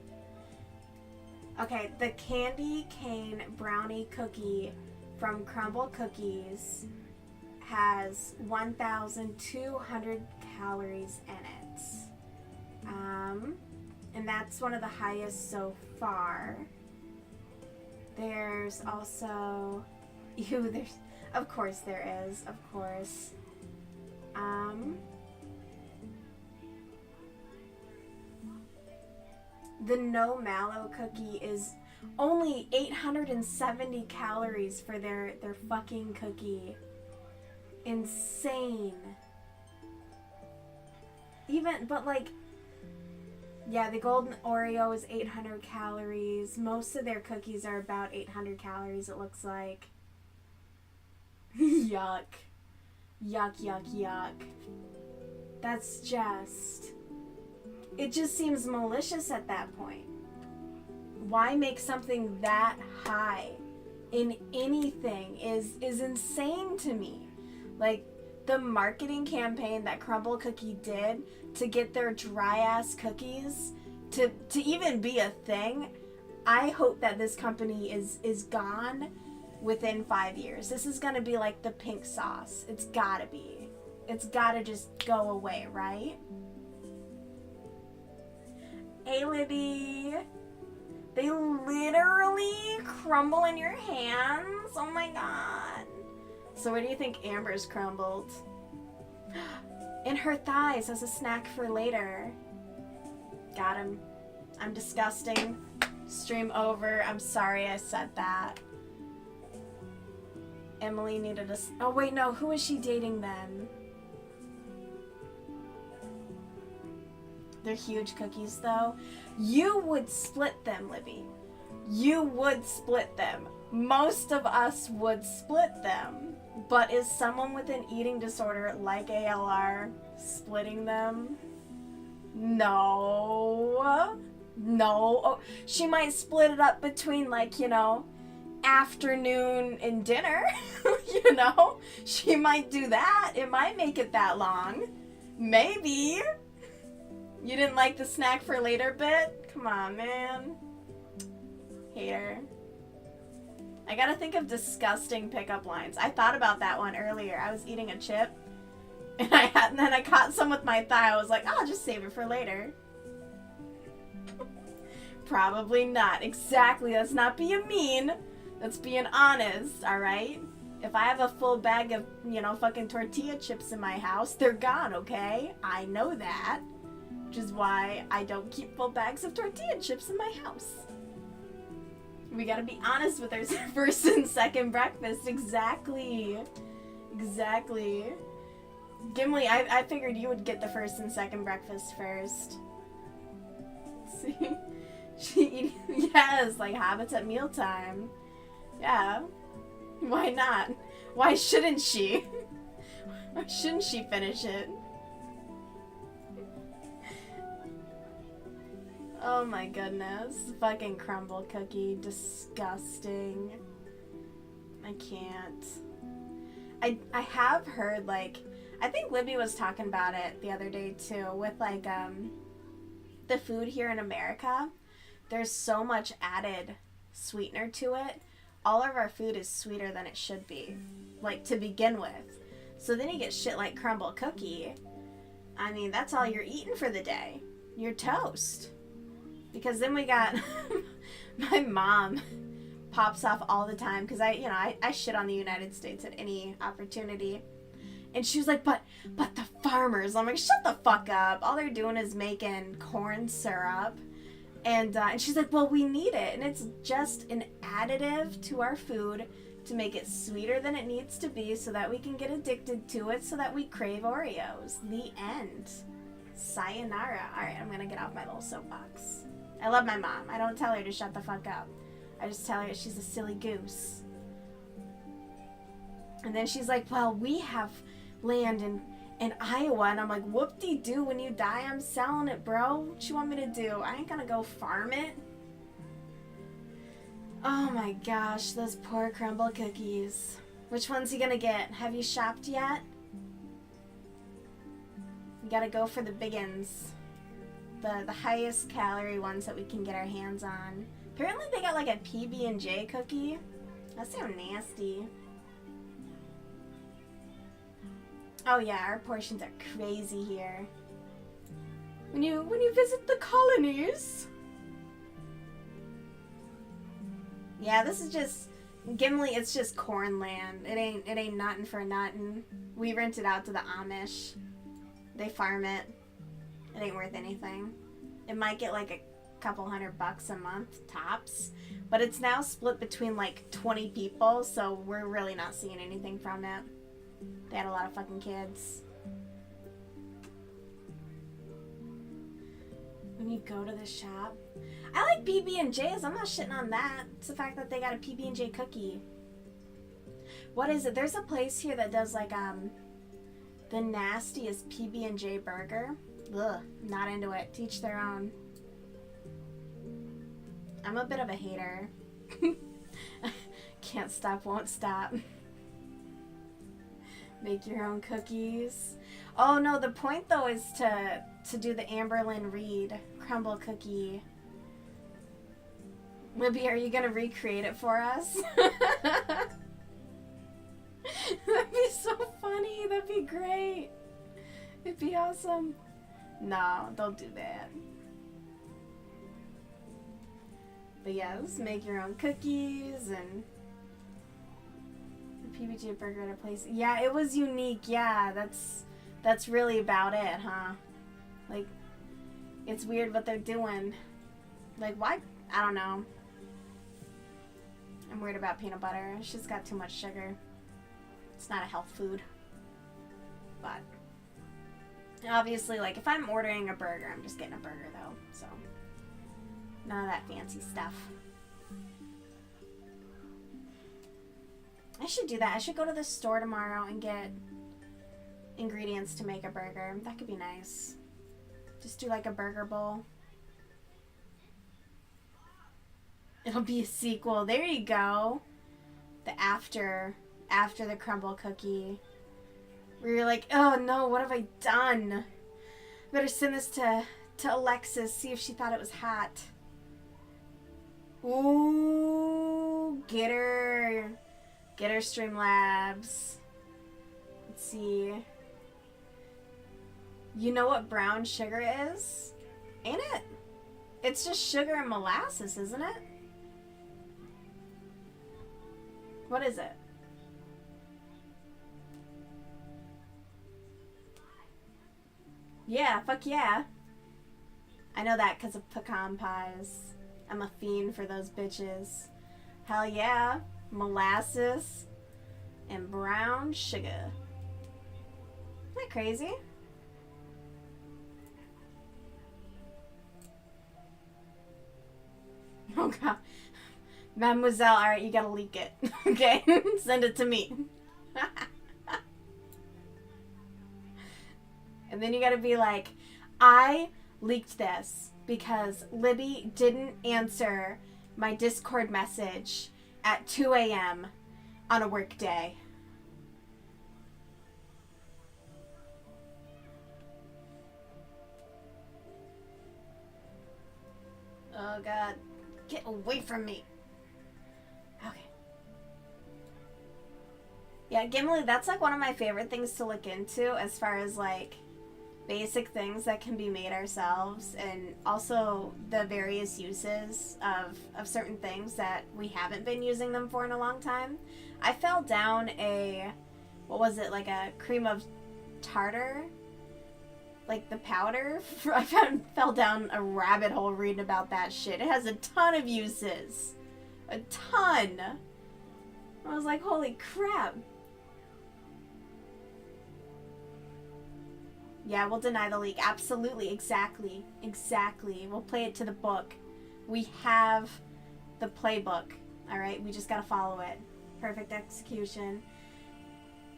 Okay, the candy cane brownie cookie from Crumble Cookies has 1,200 calories in it. And that's one of the highest so far. There's also, of course there is, of course. The no mallow cookie is only 870 calories for their fucking cookie. Insane. But like, yeah, the golden Oreo is 800 calories. Most of their cookies are about 800 calories, it looks like. Yuck. Yuck, yuck, yuck. That's just... It just seems malicious at that point. Why make something that high in anything is insane to me. Like, the marketing campaign that Crumble Cookie did to get their dry ass cookies to even be a thing, I hope that this company is gone within 5 years. This is gonna be like the pink sauce. It's gotta be. It's gotta just go away, right? Hey, Libby. They literally crumble in your hands. Oh my god. So where do you think Amber's crumbled? In her thighs as a snack for later. Got him. I'm disgusting. Stream over. I'm sorry I said that. Emily needed a... Oh wait, no. Who is she dating then? They're huge cookies though. You would split them, Libby. You would split them. Most of us would split them. But is someone with an eating disorder like ALR splitting them? No. No. Oh, she might split it up between, like, you know, afternoon and dinner. You know? She might do that. It might make it that long. Maybe. You didn't like the snack for later bit? Come on, man. Hater. I gotta think of disgusting pickup lines. I thought about that one earlier. I was eating a chip, and then I caught some with my thigh. I was like, I'll just save it for later. Probably not. Exactly. That's not being mean. That's being honest, alright? If I have a full bag of, you know, fucking tortilla chips in my house, they're gone, okay? I know that. Which is why I don't keep full bags of tortilla chips in my house. We gotta be honest with our first and second breakfast. Exactly. Exactly. Gimli, I figured you would get the first and second breakfast first. See? Yes, like habits at mealtime. Yeah. Why not? Why shouldn't she? Why shouldn't she finish it? Oh my goodness. Fucking crumble cookie. Disgusting. I can't. I have heard, like, I think Libby was talking about it the other day too, with like the food here in America. There's so much added sweetener to it. All of our food is sweeter than it should be, like, to begin with. So then you get shit like crumble cookie. I mean, that's all you're eating for the day. You're toast. Because then we got my mom pops off all the time because I shit on the United States at any opportunity. And she was like, but the farmers. I'm like, shut the fuck up. All they're doing is making corn syrup. And she's like, well, we need it. And it's just an additive to our food to make it sweeter than it needs to be so that we can get addicted to it so that we crave Oreos. The end. Sayonara. All right, I'm going to get off my little soapbox. I love my mom. I don't tell her to shut the fuck up. I just tell her she's a silly goose. And then she's like, well, we have land in Iowa. And I'm like, whoop-de-doo. When you die, I'm selling it, bro. What you want me to do? I ain't gonna go farm it. Oh my gosh, those poor crumble cookies. Which one's you gonna get? Have you shopped yet? You gotta go for the biggins. The highest calorie ones that we can get our hands on. Apparently they got like a PB&J cookie. That's so nasty. Oh yeah, our portions are crazy here. When you visit the colonies. Yeah, this is just Gimli. It's just corn land. It ain't nothing for nothing. We rent it out to the Amish. They farm it. It ain't worth anything. It might get like a couple $100 a month tops, but it's now split between like 20 people, so we're really not seeing anything from it. They had a lot of fucking kids. When you go to the shop, I like PB&Js. I'm not shitting on that. It's the fact that they got a PB&J cookie. What is it? There's a place here that does like the nastiest PB&J burger. Ugh, not into it. Teach their own. I'm a bit of a hater. Can't stop, won't stop. Make your own cookies. Oh no, the point though is to do the Amberlynn Reed crumble cookie. Libby, are you gonna recreate it for us? That'd be so funny. That'd be great. It'd be awesome. No, don't do that. But yeah, let's make your own cookies and the PBJ burger at a place. Yeah, it was unique. Yeah, that's really about it, huh? Like, it's weird what they're doing. Like, why? I don't know. I'm worried about peanut butter. It's just got too much sugar. It's not a health food. But obviously, like, if I'm ordering a burger, I'm just getting a burger, though. So, none of that fancy stuff. I should do that. I should go to the store tomorrow and get ingredients to make a burger. That could be nice. Just do, like, a burger bowl. It'll be a sequel. There you go. The after the crumble cookie. Where you're like, oh no, what have I done? Better send this to Alexis, see if she thought it was hot. Ooh, get her Streamlabs. Let's see. You know what brown sugar is? Ain't it? It's just sugar and molasses, isn't it? What is it? Yeah, fuck yeah. I know that because of pecan pies. I'm a fiend for those bitches. Hell yeah. Molasses and brown sugar. Isn't that crazy? Oh god. Mademoiselle, alright, you gotta leak it. Okay? Send it to me. And then you gotta be like, I leaked this because Libby didn't answer my Discord message at 2 a.m. on a work day. Oh god. Get away from me. Okay. Yeah, Gimli, that's like one of my favorite things to look into as far as like basic things that can be made ourselves, and also the various uses of certain things that we haven't been using them for in a long time. I fell down what was it, like a cream of tartar? Like the powder? I fell down a rabbit hole reading about that shit. It has a ton of uses. A ton. I was like, holy crap. Yeah, we'll deny the leak. Absolutely. Exactly. Exactly. We'll play it to the book. We have the playbook. Alright? We just gotta follow it. Perfect execution.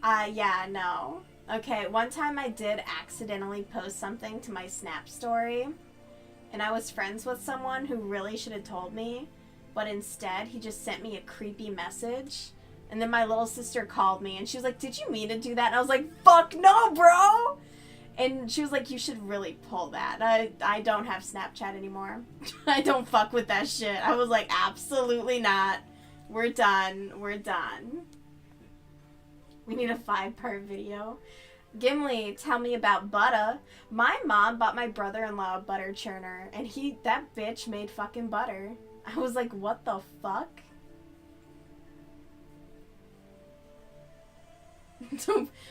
Yeah, no. Okay, one time I did accidentally post something to my Snap story, and I was friends with someone who really should have told me, but instead he just sent me a creepy message, and then my little sister called me, and she was like, did you mean to do that? And I was like, fuck no, bro! And she was like, you should really pull that. I don't have Snapchat anymore. I don't fuck with that shit. I was like, absolutely not. We're done. We're done. We need a 5-part video. Gimli, tell me about butter. My mom bought my brother-in-law a butter churner, and that bitch made fucking butter. I was like, what the fuck?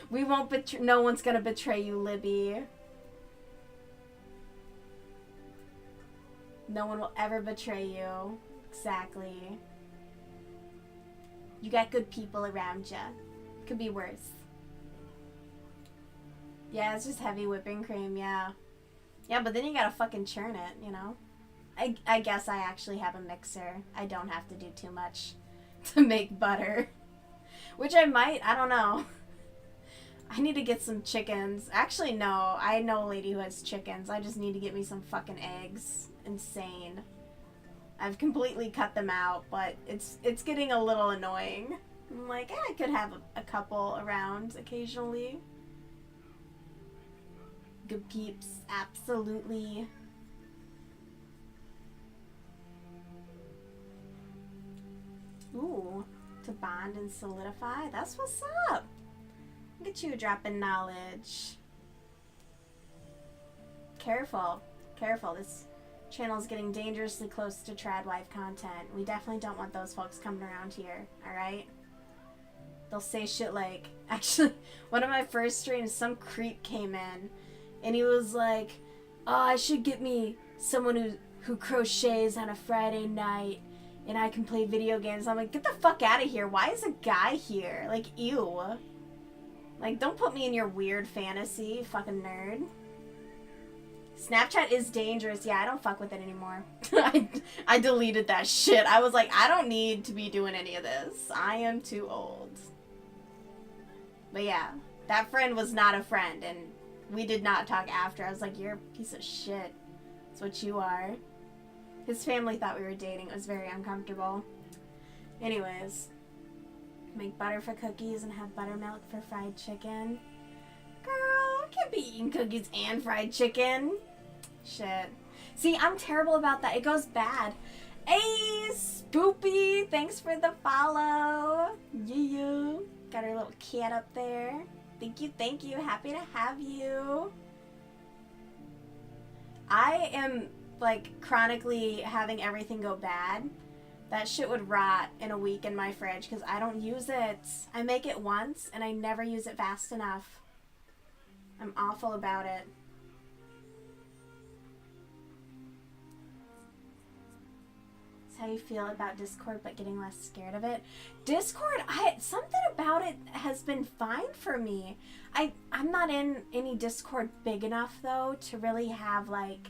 We won't betray. No one's gonna betray you, Libby. No one will ever betray you. Exactly. You got good people around you. Could be worse. Yeah, it's just heavy whipping cream, yeah. Yeah, but then you gotta fucking churn it, you know? I guess I actually have a mixer. I don't have to do too much to make butter. Which I might, I don't know. I need to get some chickens. Actually, no. I know a lady who has chickens. I just need to get me some fucking eggs. Insane. I've completely cut them out, but it's getting a little annoying. I'm like, I could have a couple around occasionally. Good peeps, absolutely. Ooh, to bond and solidify. That's what's up. Look at you dropping knowledge. Careful. Careful. This channel is getting dangerously close to tradwife content. We definitely don't want those folks coming around here, alright? They'll say shit like... Actually, one of my first streams, some creep came in, and he was like, oh, I should get me someone who crochets on a Friday night, and I can play video games. I'm like, get the fuck out of here. Why is a guy here? Like, ew. Like, don't put me in your weird fantasy, you fucking nerd. Snapchat is dangerous. Yeah, I don't fuck with it anymore. I deleted that shit. I was like, I don't need to be doing any of this. I am too old. But yeah, that friend was not a friend, and we did not talk after. I was like, you're a piece of shit. That's what you are. His family thought we were dating. It was very uncomfortable. Anyways, make butter for cookies and have buttermilk for fried chicken. Girl, I can't be eating cookies and fried chicken. Shit. See, I'm terrible about that. It goes bad. Hey, Spoopy, thanks for the follow. Yeah. Got our little cat up there. Thank you, thank you. Happy to have you. I am, like, chronically having everything go bad. That shit would rot in a week in my fridge because I don't use it. I make it once and I never use it fast enough. I'm awful about it. How you feel about Discord but getting less scared of it. Discord, something about it has been fine for me. I'm not in any Discord big enough though to really have like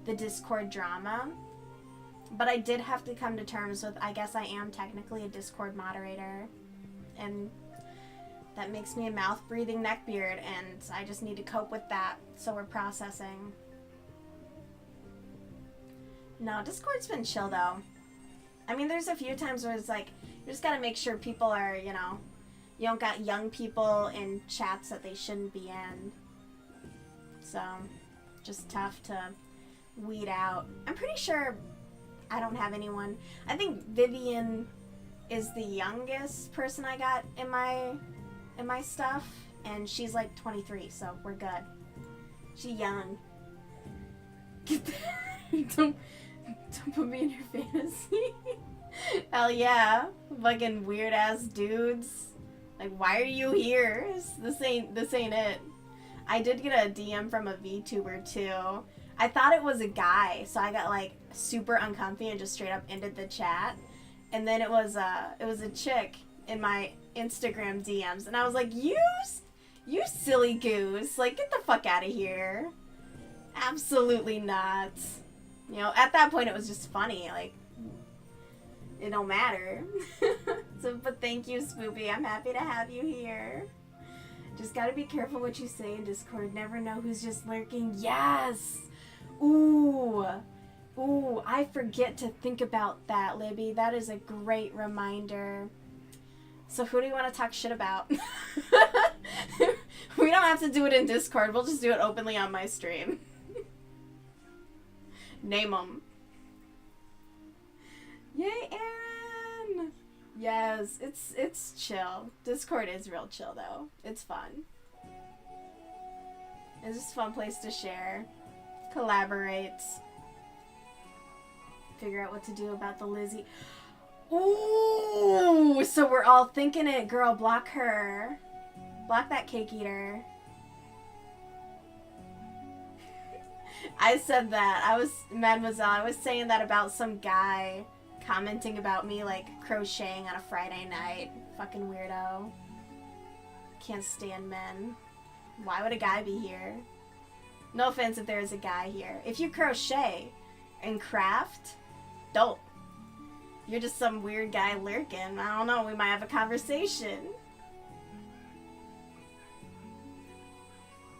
the Discord drama, but I did have to come to terms with, I guess I am technically a Discord moderator, and that makes me a mouth breathing neckbeard, and I just need to cope with that, so we're processing. No, Discord's been chill though. I mean, there's a few times where it's like, you just gotta make sure people are, you know, you don't got young people in chats that they shouldn't be in. So, just tough to weed out. I'm pretty sure I don't have anyone. I think Vivian is the youngest person I got in my stuff, and she's like 23, so we're good. She's young. Don't put me in your fantasy. Hell yeah. Fucking weird ass dudes. Like, why are you here? This ain't it. I did get a DM from a VTuber too. I thought it was a guy, so I got like super uncomfy and just straight up ended the chat. And then it was a chick in my Instagram DMs, and I was like, you silly goose. Like, get the fuck out of here. Absolutely not. You know, at that point it was just funny, like, it don't matter. So, but thank you, Spoopy. I'm happy to have you here. Just gotta be careful what you say in Discord. Never know who's just lurking. Yes! Ooh. Ooh, I forget to think about that, Libby. That is a great reminder. So who do you want to talk shit about? We don't have to do it in Discord. We'll just do it openly on my stream. Name them. Yay, Aaron! Yes, it's chill. Discord is real chill though. It's fun. It's just a fun place to share, collaborate, figure out what to do about the Lizzie. Ooh, so we're all thinking it, girl. Block her. Block that cake eater. I said that. Mademoiselle, I was saying that about some guy commenting about me, like, crocheting on a Friday night. Fucking weirdo. Can't stand men. Why would a guy be here? No offense if there's a guy here. If you crochet and craft, don't. You're just some weird guy lurking. I don't know, we might have a conversation.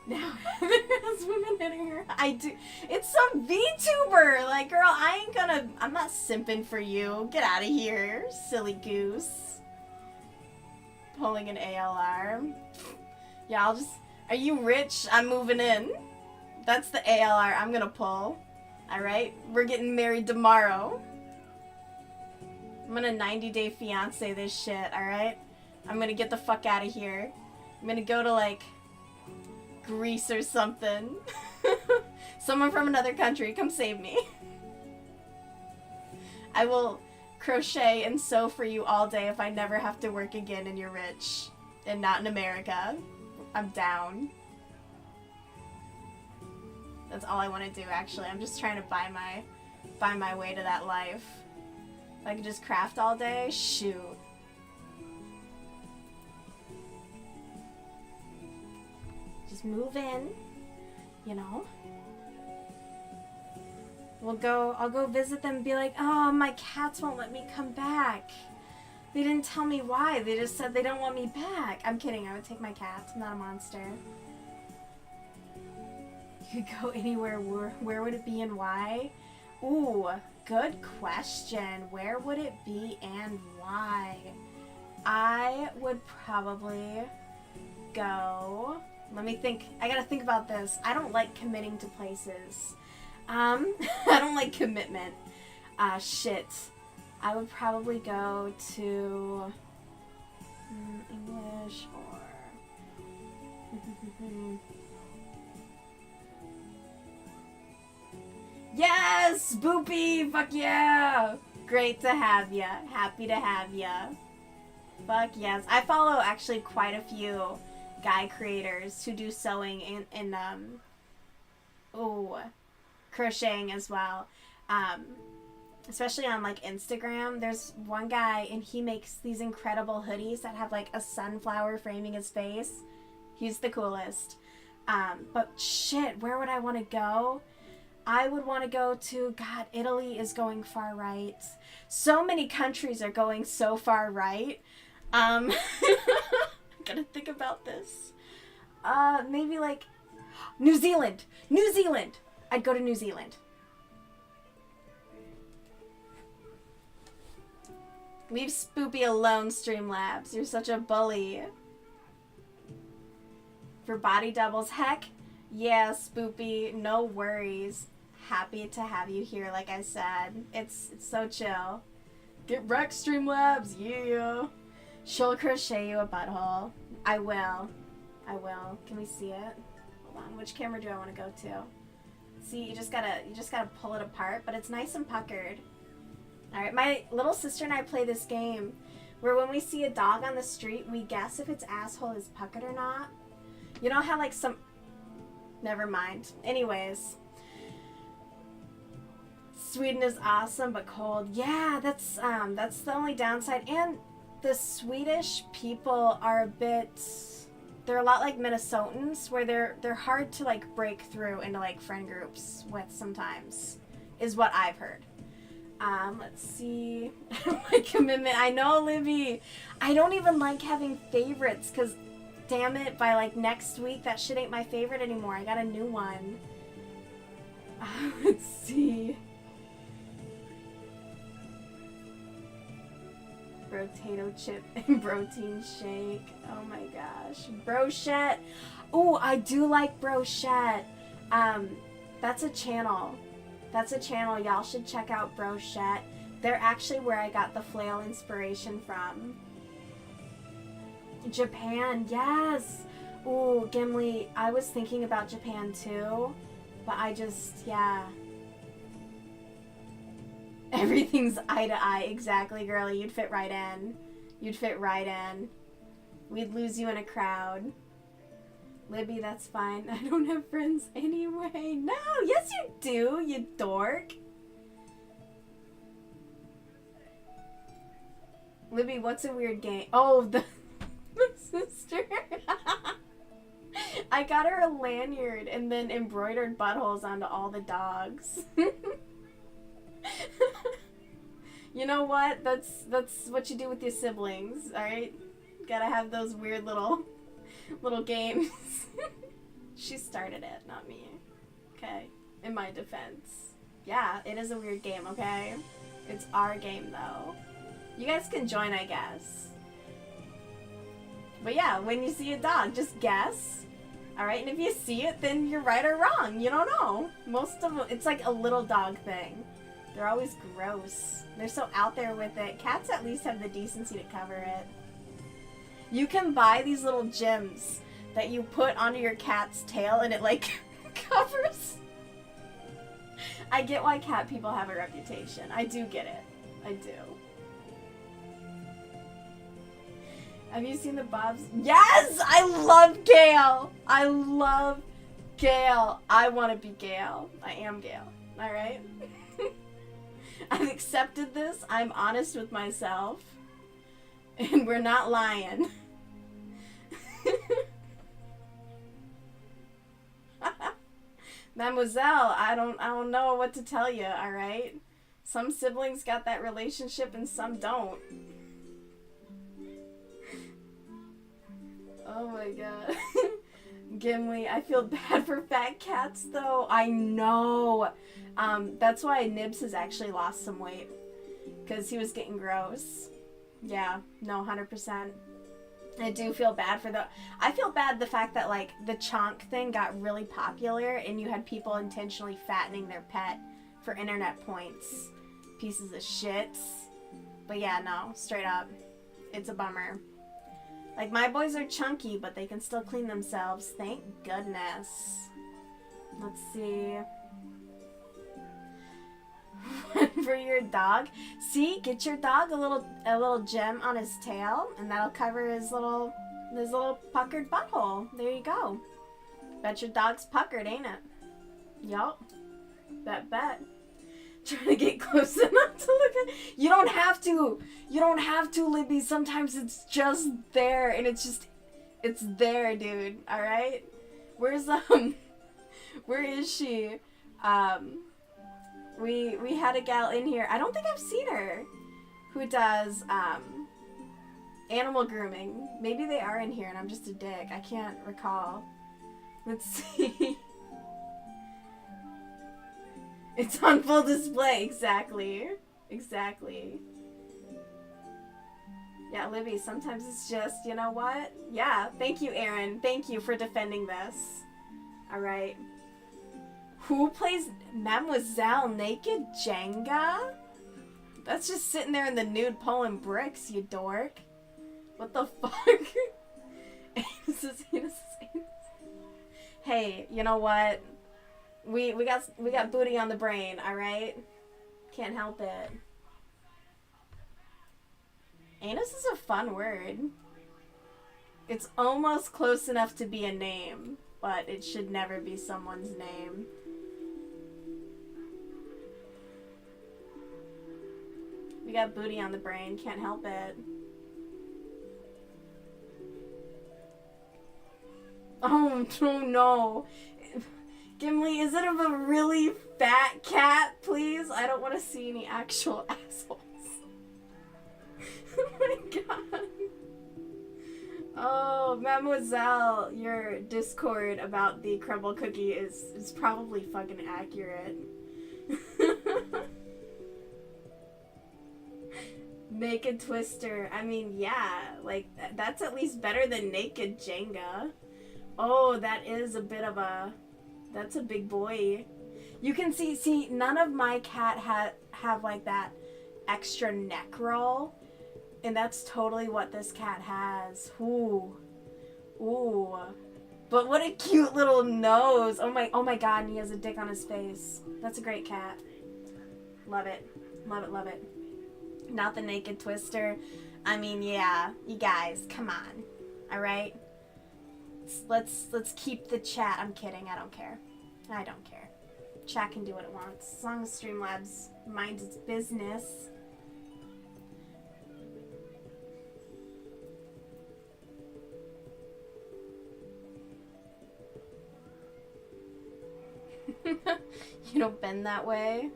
Now there's women hitting her. I do. It's some VTuber. Like, girl, I'm not simping for you. Get out of here, silly goose. Pulling an ALR. Yeah, are you rich? I'm moving in. That's the ALR I'm gonna pull. Alright? We're getting married tomorrow. I'm gonna 90-day fiance this shit, alright? I'm gonna get the fuck out of here. I'm gonna go to, like, Greece or something. Someone from another country, come save me. I will crochet and sew for you all day if I never have to work again and you're rich. And not in America. I'm down. That's all I want to do, actually. I'm just trying to buy my way to that life. If I could just craft all day, shoot. Just move in, you know. I'll go visit them and be like, oh, my cats won't let me come back. They didn't tell me why. They just said they don't want me back. I'm kidding. I would take my cats. I'm not a monster. You could go anywhere. Where would it be and why? Ooh, good question. Where would it be and why? I would probably go... Let me think. I gotta think about this. I don't like committing to places. I don't like commitment. Shit. I would probably go to English or yes, Boopy, fuck yeah. Great to have ya. Happy to have ya. Fuck yes. I follow actually quite a few guy creators who do sewing and crocheting as well. Especially on like Instagram, there's one guy and he makes these incredible hoodies that have like a sunflower framing his face. He's the coolest. But shit, where would I want to go? I would want to go to, God, Italy is going far right. So many countries are going so far right. I gotta think about this. Maybe like New Zealand. New Zealand. I'd go to New Zealand. Leave Spoopy alone, Streamlabs. You're such a bully. For body doubles, heck, yeah, Spoopy, no worries. Happy to have you here, like I said. It's so chill. Get wrecked, Streamlabs, yeah. She'll crochet you a butthole. I will. Can we see it? Hold on. Which camera do I want to go to? See, you just gotta pull it apart, but it's nice and puckered. All right, my little sister and I play this game where when we see a dog on the street, we guess if its asshole is puckered or not. You know how like some... Never mind. Anyways. Sweden is awesome but cold. Yeah, that's the only downside. And the Swedish people are a bit... They're a lot like Minnesotans, where they're hard to like break through into like friend groups with sometimes, is what I've heard. Let's see. My commitment. I know, Libby. I don't even like having favorites because, damn it, by like next week, that shit ain't my favorite anymore. I got a new one. Let's see. Potato chip and protein shake. Oh my gosh. Brochette. Oh, I do like Brochette. That's a channel. Y'all should check out Brochette. They're actually where I got the flail inspiration from. Japan, yes. Ooh, Gimli, I was thinking about Japan too, but yeah. Everything's eye to eye, exactly, girlie. You'd fit right in. We'd lose you in a crowd. Libby, that's fine. I don't have friends anyway. No, yes you do, you dork. Libby, what's a weird game? Oh, the sister. I got her a lanyard and then embroidered buttholes onto all the dogs. You know what? That's what you do with your siblings, alright? Gotta have those weird little games. She started it, not me. Okay? In my defense. Yeah, it is a weird game, okay? It's our game, though. You guys can join, I guess. But yeah, when you see a dog, just guess. Alright? And if you see it, then you're right or wrong. You don't know. Most of them, it's like a little dog thing. They're always gross. They're so out there with it. Cats at least have the decency to cover it. You can buy these little gems that you put onto your cat's tail and it like covers. I get why cat people have a reputation. I do get it. I do. Have you seen the Bobs? Yes! I love Gail! I love Gail. I want to be Gail. I am Gail. Alright? I've accepted this. I'm honest with myself. And we're not lying. Mademoiselle, I don't know what to tell you, alright? Some siblings got that relationship and some don't. Oh my god. Gimli, I feel bad for fat cats though. I know. That's why Nibs has actually lost some weight. Because he was getting gross. Yeah, no, 100%. I do feel bad for I feel bad the fact that, like, the chonk thing got really popular and you had people intentionally fattening their pet for internet points. Pieces of shits. But yeah, no, straight up. It's a bummer. Like, my boys are chunky, but they can still clean themselves. Thank goodness. Let's see. For your dog. See, get your dog a little gem on his tail, and that'll cover his little puckered butthole. There you go. Bet your dog's puckered, ain't it? Yup. Bet. Trying to get close enough to look at. You don't have to. You don't have to, Libby. Sometimes it's just there, and it's there, dude. All right. Where is she? We had a gal in here. I don't think I've seen her. Who does animal grooming? Maybe they are in here, and I'm just a dick. I can't recall. Let's see. It's on full display. Exactly. Yeah, Libby, sometimes it's just, you know what? Yeah, thank you, Aaron. Thank you for defending this. Alright. Who plays Mademoiselle Naked Jenga? That's just sitting there in the nude pulling bricks, you dork. What the fuck? Hey, you know what? We got booty on the brain, alright? Can't help it. Anus is a fun word. It's almost close enough to be a name, but it should never be someone's name. We got booty on the brain, can't help it. Oh no. Gimli, is it of a really fat cat, please? I don't want to see any actual assholes. Oh my god. Oh, Mademoiselle, your Discord about the crumble cookie is probably fucking accurate. Naked Twister. I mean, yeah, like, that's at least better than Naked Jenga. Oh, that is a bit of a... That's a big boy. You can see, none of my cat have like that extra neck roll. And that's totally what this cat has. Ooh. But what a cute little nose. Oh my god, and he has a dick on his face. That's a great cat. Love it. Love it. Not the Naked Twister. I mean, yeah, you guys, come on. Alright? Let's keep the chat. I'm kidding, I don't care. I don't care. Chat can do what it wants. As long as Streamlabs minds its business. You don't bend that way.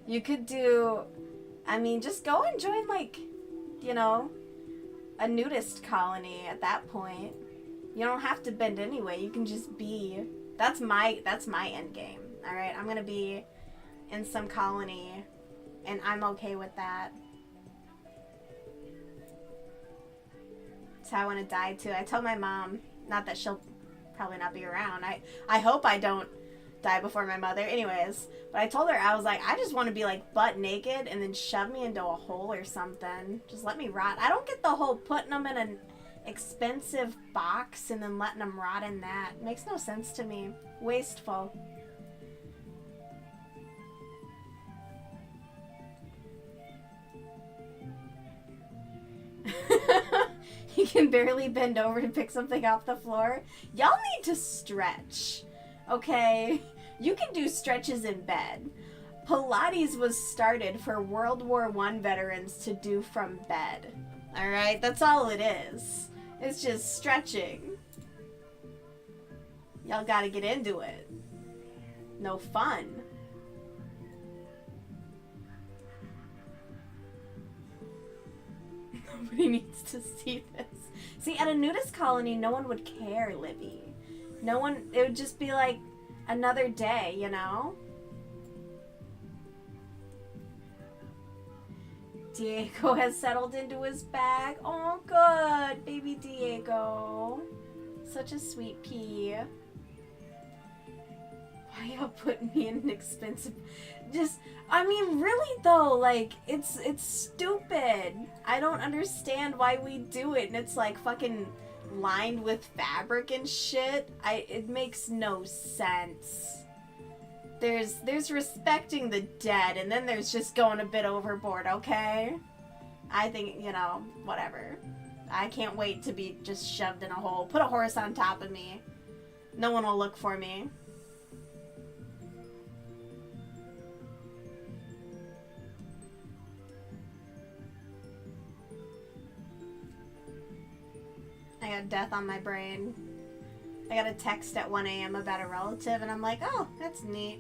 You could do, I mean, just go and join, like, you know, a nudist colony at that point. You don't have to bend anyway. You can just be. That's my end game. All right, I'm gonna be in some colony, and I'm okay with that. That's how I want to die too. I told my mom, not that she'll probably not be around. I hope I don't die before my mother. Anyways, but I told her, I was like, I just want to be like butt naked and then shove me into a hole or something. Just let me rot. I don't get the whole putting them in an expensive box and then letting them rot in that. It makes no sense to me. Wasteful. You can barely bend over to pick something off the floor. Y'all need to stretch, okay? You can do stretches in bed. Pilates was started for World War I veterans to do from bed. All right? That's all it is. It's just stretching. Y'all gotta get into it. No fun. Nobody needs to see this. See, at a nudist colony, no one would care, Libby. No one, it would just be like another day, you know? Diego has settled into his bag. Oh, good, baby Diego. Such a sweet pea. Why y'all putting me in an expensive... Just, I mean, really though, like, it's stupid. I don't understand why we do it, and it's like fucking lined with fabric and shit. It makes no sense. There's respecting the dead, and then there's just going a bit overboard, okay? I think, you know, whatever. I can't wait to be just shoved in a hole. Put a horse on top of me. No one will look for me. I got death on my brain. I got a text at 1 a.m. about a relative, and I'm like, oh, that's neat.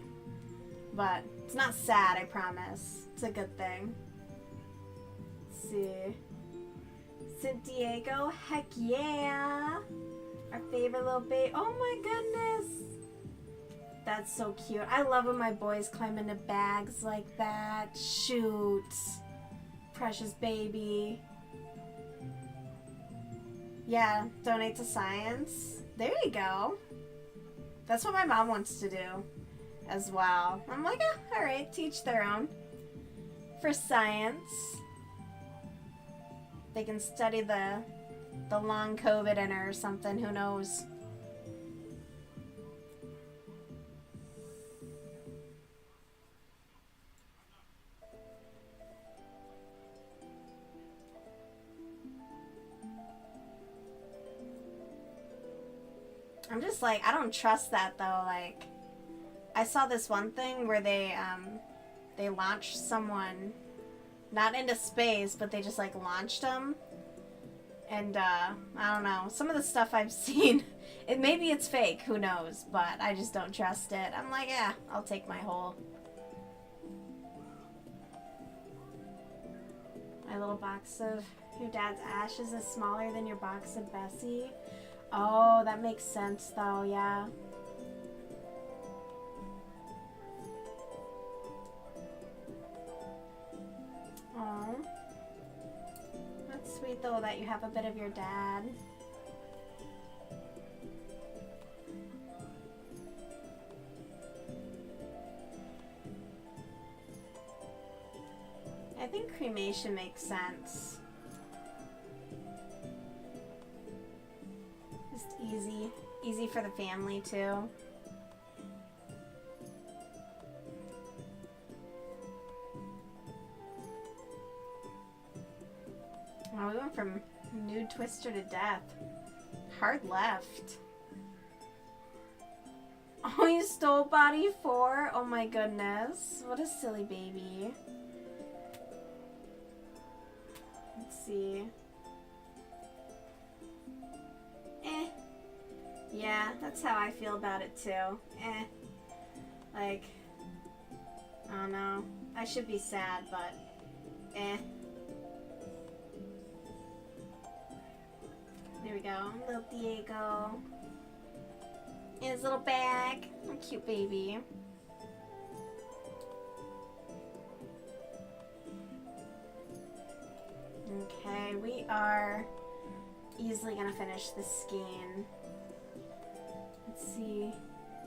But it's not sad, I promise. It's a good thing. Let's see. St. Diego, heck yeah. Our favorite little baby. Oh my goodness. That's so cute. I love when my boys climb into bags like that. Shoot. Precious baby. Yeah, donate to science. There you go. That's what my mom wants to do as well. I'm like, oh, alright, teach their own. For science. They can study the long COVID in her or something, who knows. I'm just like, I don't trust that though. Like, I saw this one thing where they launched someone, not into space, but they just like launched them. And I don't know, some of the stuff I've seen, maybe it's fake, who knows, but I just don't trust it. I'm like, yeah, I'll take my whole. My little box of your dad's ashes is smaller than your box of Bessie. Oh, that makes sense though, yeah. Oh. That's sweet though that you have a bit of your dad. I think cremation makes sense. Just easy. Easy for the family too. Oh, we went from nude twister to death. Hard left. Oh, you stole body 4? Oh my goodness. What a silly baby. Let's see. Yeah, that's how I feel about it too. Like, I don't know. I should be sad, but There we go. Little Diego. In his little bag. A cute baby. Okay, we are easily gonna finish this skein. Let's see.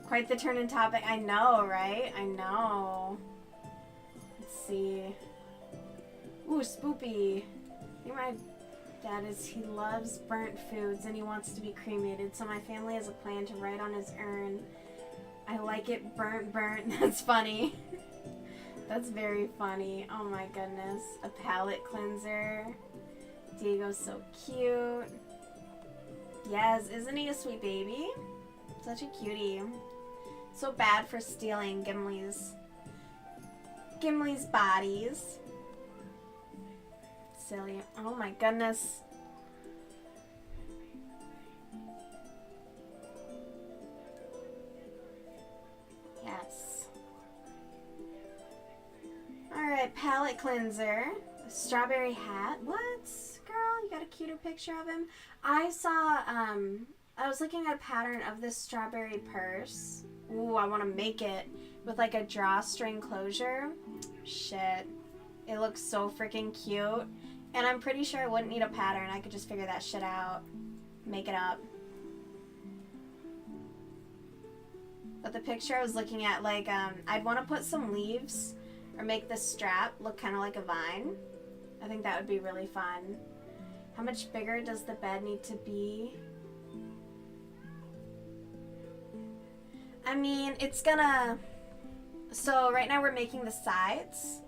Quite the turn in topic. I know, right? I know. Let's see. Ooh, Spoopy. I think my dad he loves burnt foods and he wants to be cremated, so my family has a plan to write on his urn, I like it burnt. That's funny. That's very funny. Oh my goodness. A palette cleanser. Diego's so cute. Yes, isn't he a sweet baby? Such a cutie. So bad for stealing Gimli's bodies. Silly. Oh my goodness. Yes. Alright, palette cleanser. A strawberry hat. What? Girl, you got a cuter picture of him? I saw, I was looking at a pattern of this strawberry purse. Ooh, I want to make it with like a drawstring closure. Shit. It looks so freaking cute. And I'm pretty sure I wouldn't need a pattern. I could just figure that shit out. Make it up. But the picture I was looking at, like, I'd want to put some leaves or make the strap look kind of like a vine. I think that would be really fun. How much bigger does the bed need to be? I mean, it's gonna... So right now we're making the sides.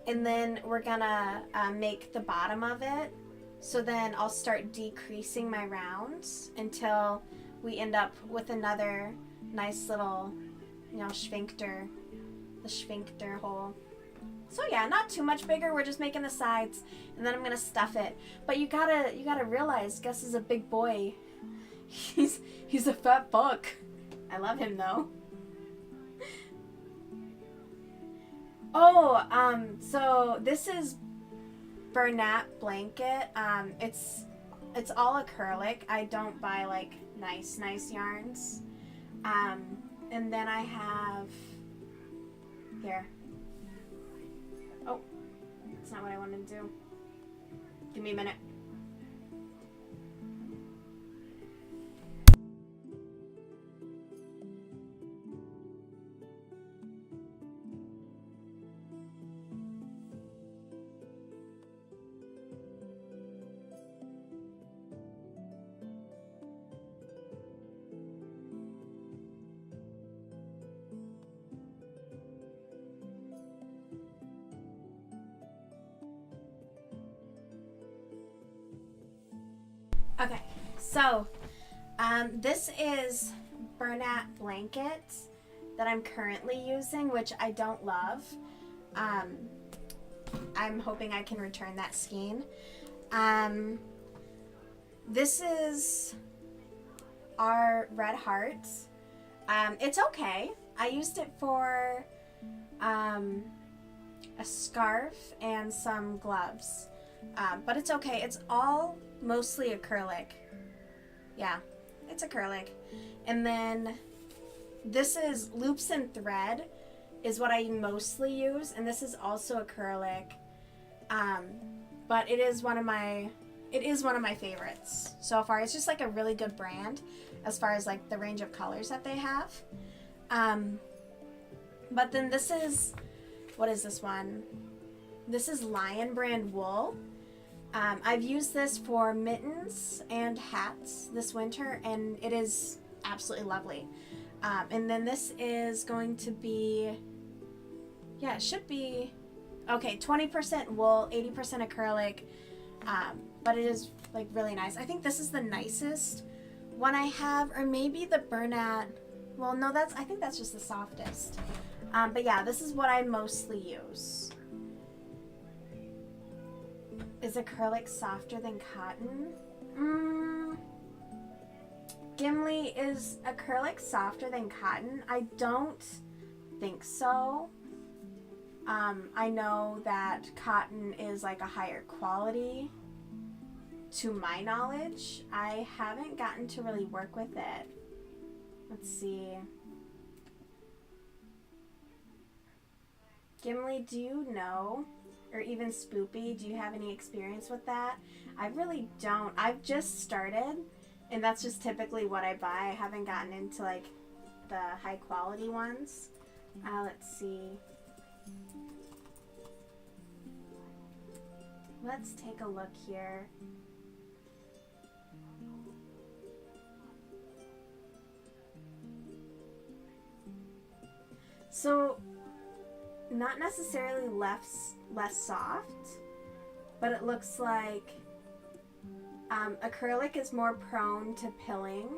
And then we're gonna make the bottom of it. So then I'll start decreasing my rounds until we end up with another nice little, you know, sphincter. The sphincter hole. So yeah, not too much bigger. We're just making the sides. And then I'm gonna stuff it. But you gotta realize Gus is a big boy. He's a fat fuck. I love him though. Oh, so this is Bernat blanket. It's all acrylic. I don't buy like nice yarns. And then I have here. Oh, that's not what I wanted to do. Give me a minute. Okay, so this is Bernat blanket that I'm currently using, which I don't love. I'm hoping I can return that skein. This is our red hearts. It's okay. I used it for a scarf and some gloves, but it's okay. It's all mostly acrylic. Yeah, it's acrylic. And then this is loops and thread is what I mostly use, and this is also acrylic. But it is one of my favorites so far. It's just like a really good brand as far as like the range of colors that they have. But then this is, what is this one? This is Lion brand wool. I've used this for mittens and hats this winter, and it is absolutely lovely. And then this is going to be, yeah, it should be, okay, 20% wool, 80% acrylic, but it is like really nice. I think this is the nicest one I have, or maybe the Bernat, well, no, I think that's just the softest. But yeah, this is what I mostly use. Is acrylic softer than cotton? Gimli, is acrylic softer than cotton? I don't think so. I know that cotton is like a higher quality. to my knowledge, I haven't gotten to really work with it. Let's see. Gimli, do you know? Or even Spoopy, do you have any experience with that? I really don't. I've just started, and that's just typically what I buy. I haven't gotten into like the high quality ones. Let's see. Let's take a look here. So, not necessarily less soft, but it looks like acrylic is more prone to pilling.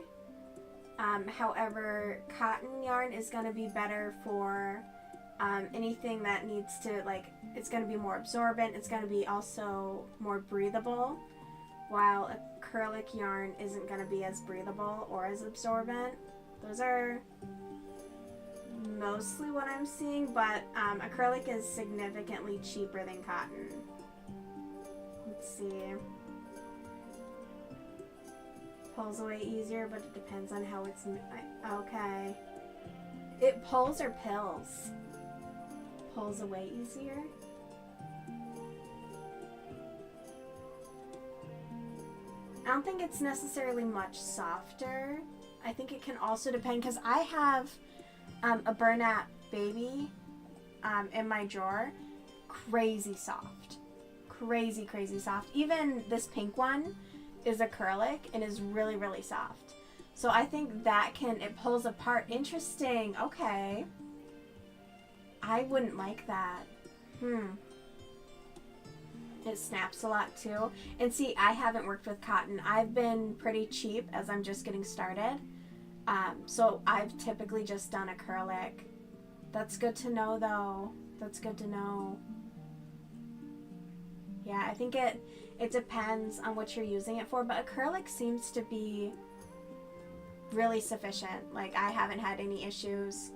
However, cotton yarn is going to be better for anything that needs to, like, it's going to be more absorbent. It's going to be also more breathable, while acrylic yarn isn't going to be as breathable or as absorbent. Those are mostly what I'm seeing, but acrylic is significantly cheaper than cotton. Let's see. Pulls away easier, but it depends on how it's... Okay. It pulls or pills? Pulls away easier? I don't think it's necessarily much softer. I think it can also depend, because I have a Bernat baby in my drawer. Crazy soft. Crazy soft. Even this pink one is acrylic and is really, really soft. So I think that it pulls apart. Interesting. Okay. I wouldn't like that. It snaps a lot too. And see, I haven't worked with cotton. I've been pretty cheap as I'm just getting started. So I've typically just done acrylic. That's good to know though. That's good to know. Yeah, I think it depends on what you're using it for, but acrylic seems to be really sufficient. Like, I haven't had any issues.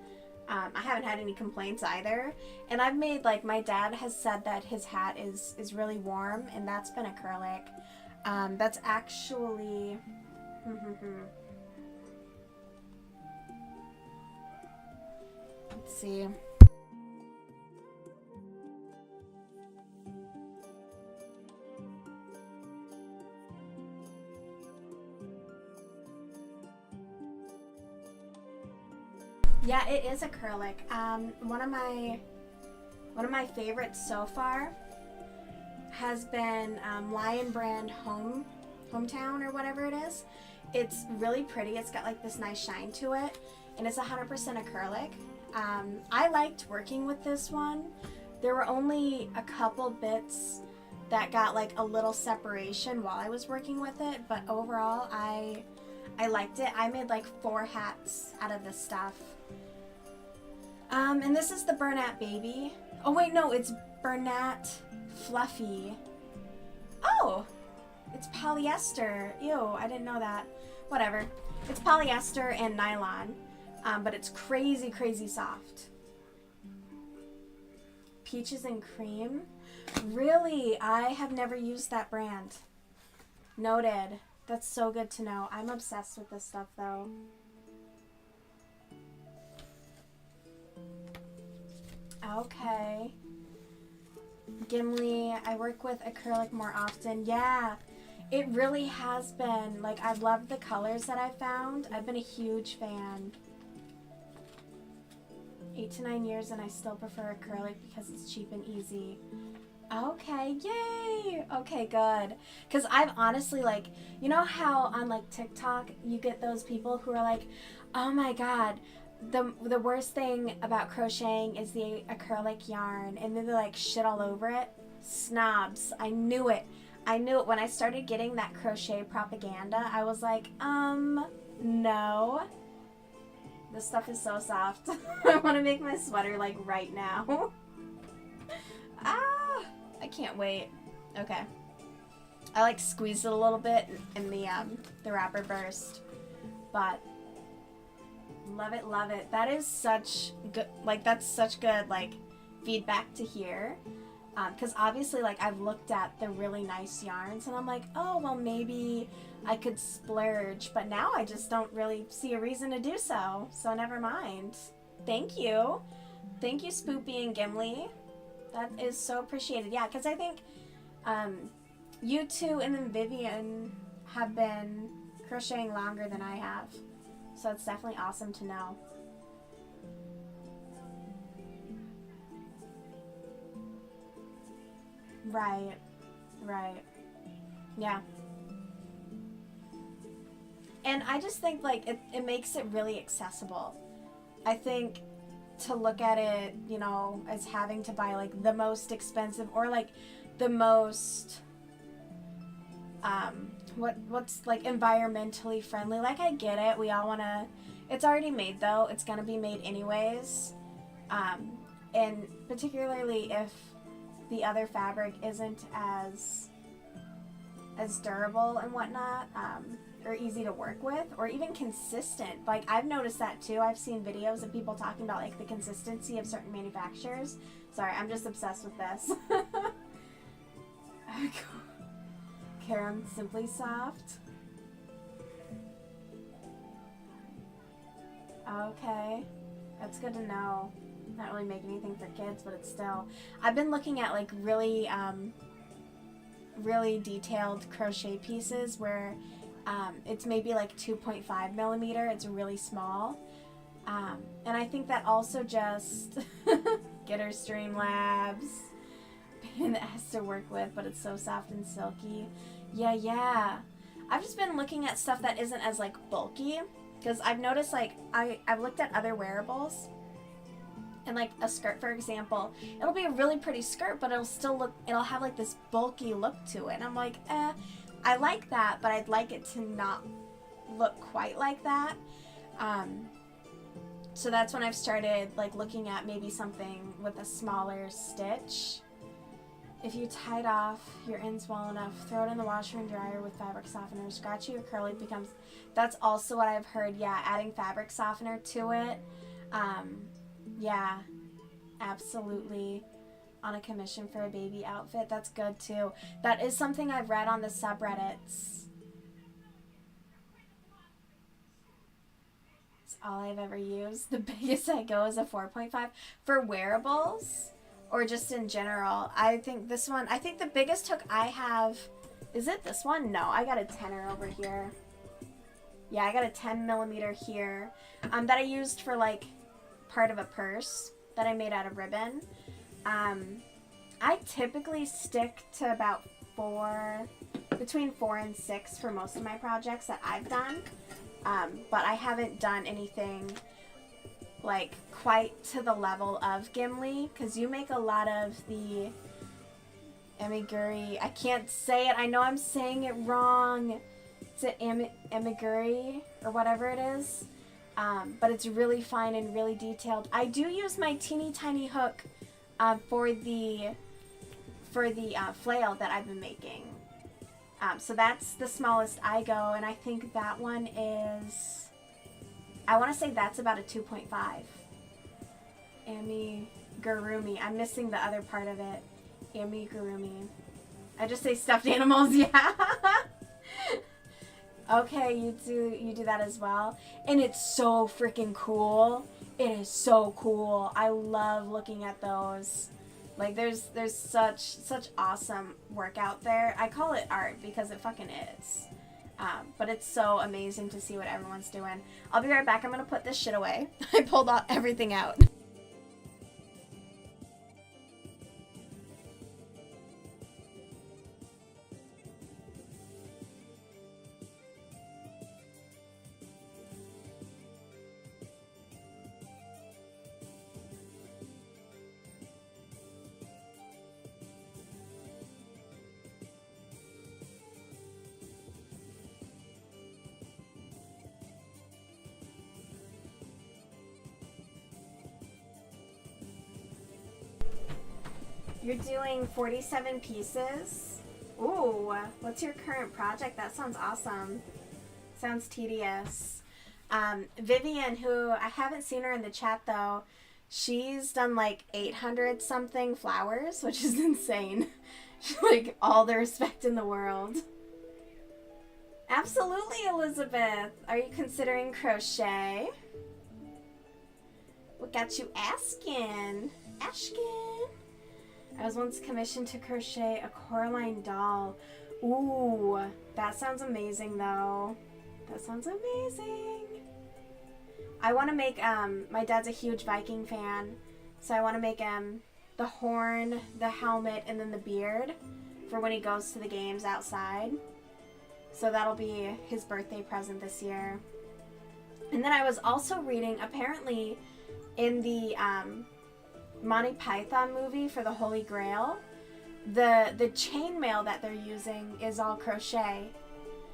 I haven't had any complaints either. And I've made, like, my dad has said that his hat is really warm, and that's been acrylic. That's actually... Let's see. Yeah, it is acrylic. One of my favorites so far has been Lion Brand Hometown or whatever it is. It's really pretty. It's got like this nice shine to it, and it's 100% acrylic. I liked working with this one. There were only a couple bits that got like a little separation while I was working with it, but overall I liked it. I made like 4 hats out of this stuff. And this is the Bernat Baby. Oh wait, no, it's Bernat Fluffy. Oh, it's polyester. Ew, I didn't know that. Whatever. It's polyester and nylon, but it's crazy soft. Peaches and Cream. Really? I have never used that brand. Noted. That's so good to know. I'm obsessed with this stuff though. Okay. Gimli, I work with acrylic more often. Yeah, it really has been. Like, I've loved the colors that I found. I've been a huge fan. 8 to 9 years and I still prefer acrylic because it's cheap and easy. Okay, yay! Okay, good. Because I've honestly, like, you know how on, like, TikTok you get those people who are like, oh my god, the worst thing about crocheting is the acrylic yarn, and then they like shit all over it. Snobs. I knew it. I knew it. When I started getting that crochet propaganda, I was like, no. This stuff is so soft. I want to make my sweater like right now. I can't wait. Okay. I like squeezed it a little bit and the wrapper burst. But love it, love it. That is such good, like, that's such good, like, feedback to hear. because obviously, like, I've looked at the really nice yarns and I'm like, oh, well, maybe I could splurge, but now I just don't really see a reason to do so, so never mind. Thank you. Thank you, Spoopy and Gimli. That is so appreciated. Yeah, because I think you two and then Vivian have been crocheting longer than I have, so it's definitely awesome to know. Right, right. Yeah. And I just think, like, it makes it really accessible. I think to look at it, you know, as having to buy, like, the most expensive or, like, the most, what's, like, environmentally friendly. Like, I get it. We all want to, it's already made, though. It's going to be made anyways. And particularly if the other fabric isn't as durable and whatnot, or easy to work with, or even consistent. Like, I've noticed that too. I've seen videos of people talking about, like, the consistency of certain manufacturers. Sorry, I'm just obsessed with this. Karen, Simply Soft. Okay, that's good to know. Not really make anything for kids, but it's still. I've been looking at, like, really detailed crochet pieces where it's maybe like 2.5 millimeter. It's really small, and I think that also just get her Streamlabs and that has to work with, but it's so soft and silky. Yeah. I've just been looking at stuff that isn't as, like, bulky, because I've noticed, like, I've looked at other wearables. And, like, a skirt, for example, it'll be a really pretty skirt, but it'll have, like, this bulky look to it. And I'm like, I like that, but I'd like it to not look quite like that. So that's when I've started, like, looking at maybe something with a smaller stitch. If you tied off your ends well enough, throw it in the washer and dryer with fabric softener. Scratchy or curly becomes... That's also what I've heard, yeah, adding fabric softener to it. Yeah, absolutely. On a commission for a baby outfit. That's good too. That is something I've read on the subreddits. It's all I've ever used. The biggest I go is a 4.5. For wearables, or just in general, I think this one, I think the biggest hook I have, is it this one? No, I got a 10er over here. Yeah, I got a 10 millimeter here, that I used for, like, part of a purse that I made out of ribbon. I typically stick to about between 4 and 6 for most of my projects that I've done, but I haven't done anything, like, quite to the level of Gimli, because you make a lot of the amiguri. I can't say it. I know I'm saying it wrong. Is it amiguri or whatever it is? But it's really fine and really detailed. I do use my teeny tiny hook for the flail that I've been making. So that's the smallest I go, and I think that one is, I want to say that's about a 2.5. Amigurumi. I'm missing the other part of it. Amigurumi. I just say stuffed animals, yeah. Okay, you do that as well. And it's so freaking cool. It is so cool. I love looking at those. Like, there's such awesome work out there. I call it art because it fucking is. But it's so amazing to see what everyone's doing. I'll be right back. I'm going to put this shit away. I pulled everything out. You're doing 47 pieces. Ooh, what's your current project? That sounds awesome. Sounds tedious. Vivian, who I haven't seen her in the chat though, She's done like 800 something flowers, which is insane. Like, all the respect in the world. Absolutely, Elizabeth. Are you considering crochet? What got you asking? I was once commissioned to crochet a Coraline doll. Ooh, that sounds amazing though. That sounds amazing. I want to make, my dad's a huge Viking fan, so I want to make him the horn, the helmet, and then the beard for when he goes to the games outside. So that'll be his birthday present this year. And then I was also reading, apparently, in the Monty Python movie for the Holy Grail, the chainmail that they're using is all crochet,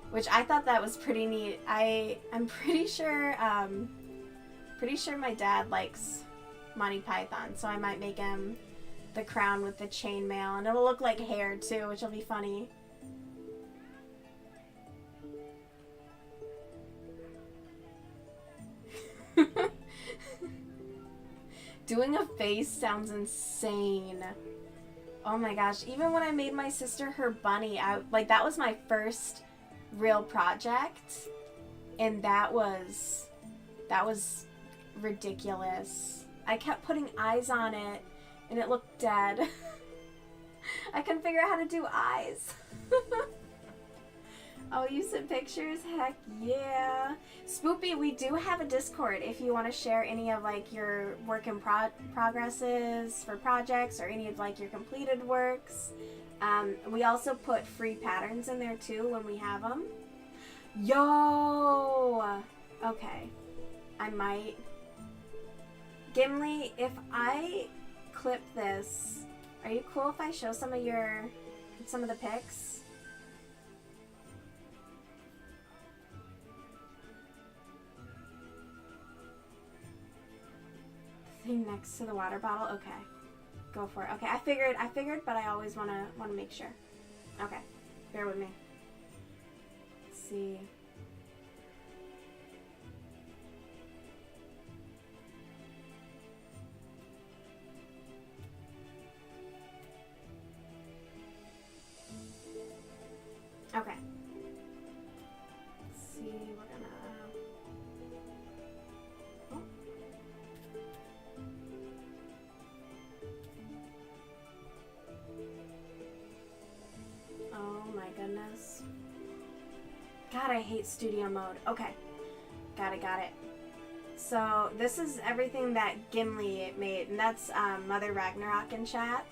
which I thought that was pretty neat. I'm pretty sure my dad likes Monty Python, so I might make him the crown with the chainmail, and it'll look like hair too, which will be funny. Doing a face sounds insane. Oh my gosh, even when I made my sister her bunny, that was my first real project, and that was ridiculous. I kept putting eyes on it and it looked dead. I couldn't figure out how to do eyes. Oh, you sent pictures? Heck yeah. Spoopy, we do have a Discord if you want to share any of like your work in progresses for projects or any of like your completed works. We also put free patterns in there too when we have them. Yo! Okay. I might. Gimli, if I clip this, are you cool if I show some of the pics? Thing next to the water bottle? Okay. Go for it. Okay, I figured, but I always wanna make sure. Okay. Bear with me. Let's see. Okay. Let's see, we're gonna... Oh. Oh my goodness. God, I hate studio mode. Okay. Got it. So, this is everything that Gimli made, and that's Mother Ragnarok in chat.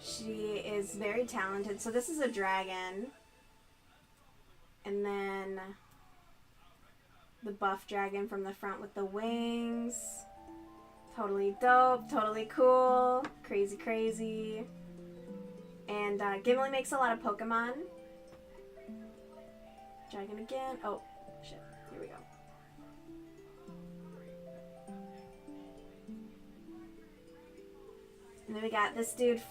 She is very talented. So this is a dragon. And then the buff dragon from the front with the wings. Totally dope, totally cool, crazy. And Gimli makes a lot of Pokemon. Dragon again. Oh, shit. Here we go. And then we got this dude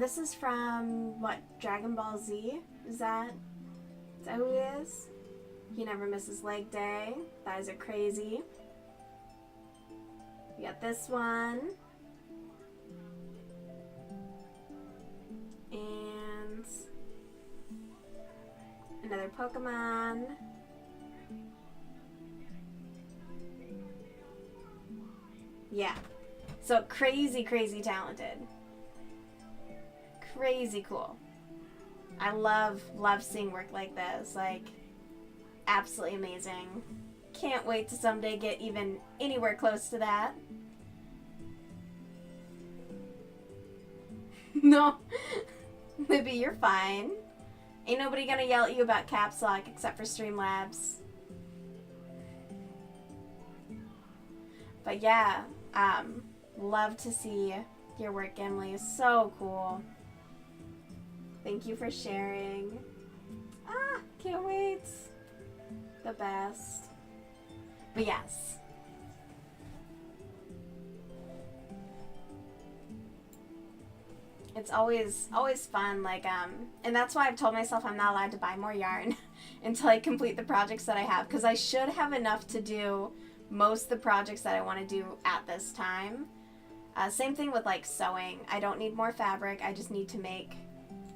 this is from, what, Dragon Ball Z? Is that who he is? He never misses leg day. Thighs are crazy. We got this one. And another Pokemon. Yeah. So crazy talented. Crazy cool. I love seeing work like this. Like, absolutely amazing. Can't wait to someday get even anywhere close to that. No. Libby, you're fine. Ain't nobody gonna yell at you about caps lock except for Streamlabs. But yeah, love to see your work, Gimli. So cool. Thank you for sharing. Can't wait. The best. But yes. It's always fun, like, and that's why I've told myself I'm not allowed to buy more yarn until I complete the projects that I have, because I should have enough to do most of the projects that I want to do at this time. Same thing with like sewing. I don't need more fabric. I just need to make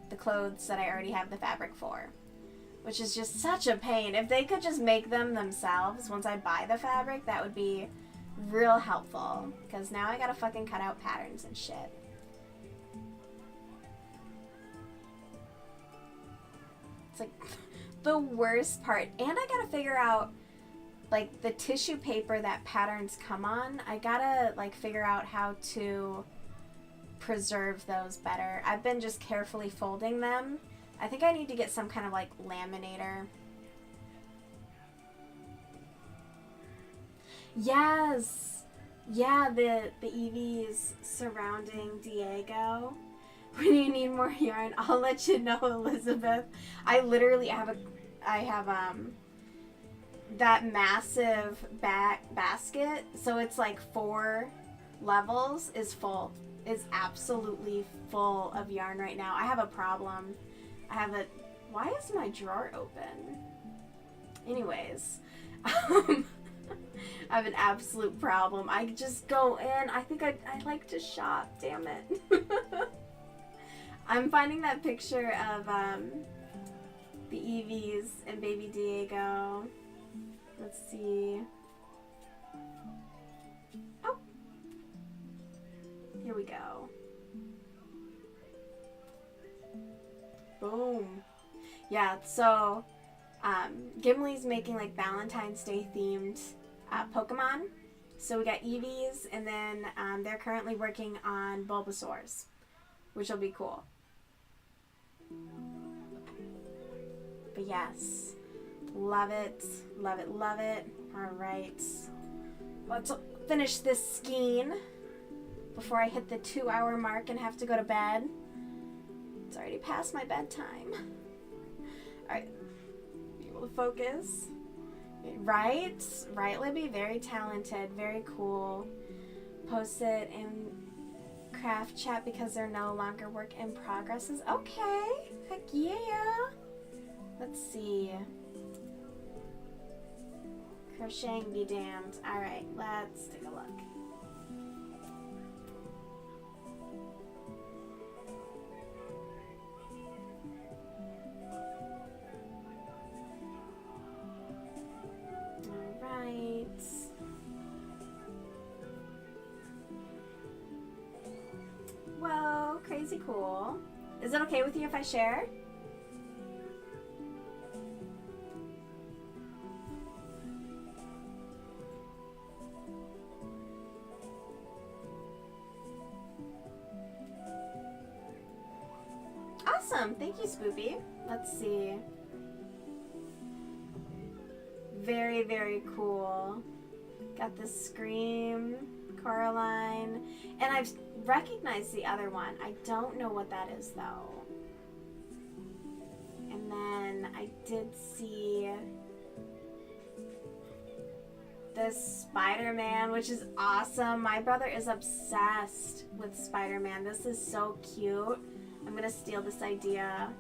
the clothes that I already have the fabric for, which is just such a pain. If they could just make them themselves once I buy the fabric, that would be real helpful, because now I gotta fucking cut out patterns and shit. It's like the worst part. And I gotta figure out like the tissue paper that patterns come on. I gotta like figure out how to preserve those better. I've been just carefully folding them. I think I need to get some kind of like laminator. Yes! Yeah, the EVs surrounding Diego. When you need more yarn, I'll let you know, Elizabeth. I literally have that massive basket, so it's like 4 levels, is full. Is absolutely full of yarn right now. I have a problem. Why is my drawer open? Anyways, I have an absolute problem. I just go in. I think I like to shop, damn it. I'm finding that picture of the EVs and baby Diego. Let's see. Oh, here we go. Boom. Yeah, so Gimli's making like Valentine's Day themed Pokemon. So we got EVs, and then they're currently working on Bulbasaurs, which will be cool. But yes, love it, love it, love it. All right, let's finish this skein before I hit the 2-hour mark and have to go to bed. It's already past my bedtime. All right, be able to focus. Right, Libby, very talented, very cool. Post it in craft chat because they're no longer work in progresses. Okay, heck yeah. Let's see. Crocheting be damned. All right, let's take a look. All right. Well, crazy cool. Is it okay with you if I share? Awesome. Thank you, Spoopy. Let's see. Very, very cool. Got the Scream, Coraline, and I've recognized the other one. I don't know what that is though. And then I did see this Spider-Man, which is awesome. My brother is obsessed with Spider-Man. This is so cute. I'm gonna steal this idea.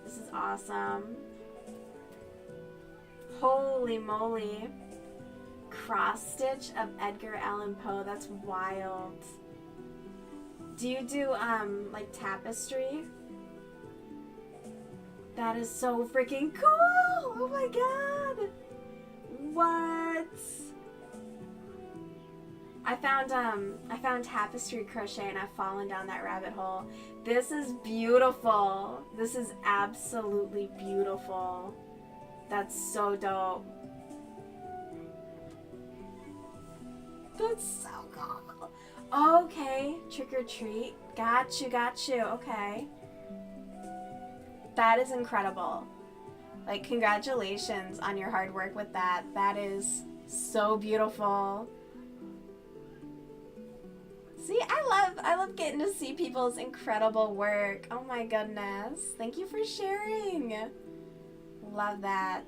This is awesome. Holy moly. Cross stitch of Edgar Allan Poe. That's wild. Do you do like tapestry? That is so freaking cool. Oh my god. What? I found tapestry crochet and I've fallen down that rabbit hole. This is beautiful. This is absolutely beautiful. That's so dope. That's so cool. Okay, trick or treat. Got you. Okay. That is incredible. Like, congratulations on your hard work with that. That is so beautiful. See, I love getting to see people's incredible work. Oh my goodness. Thank you for sharing. Love that.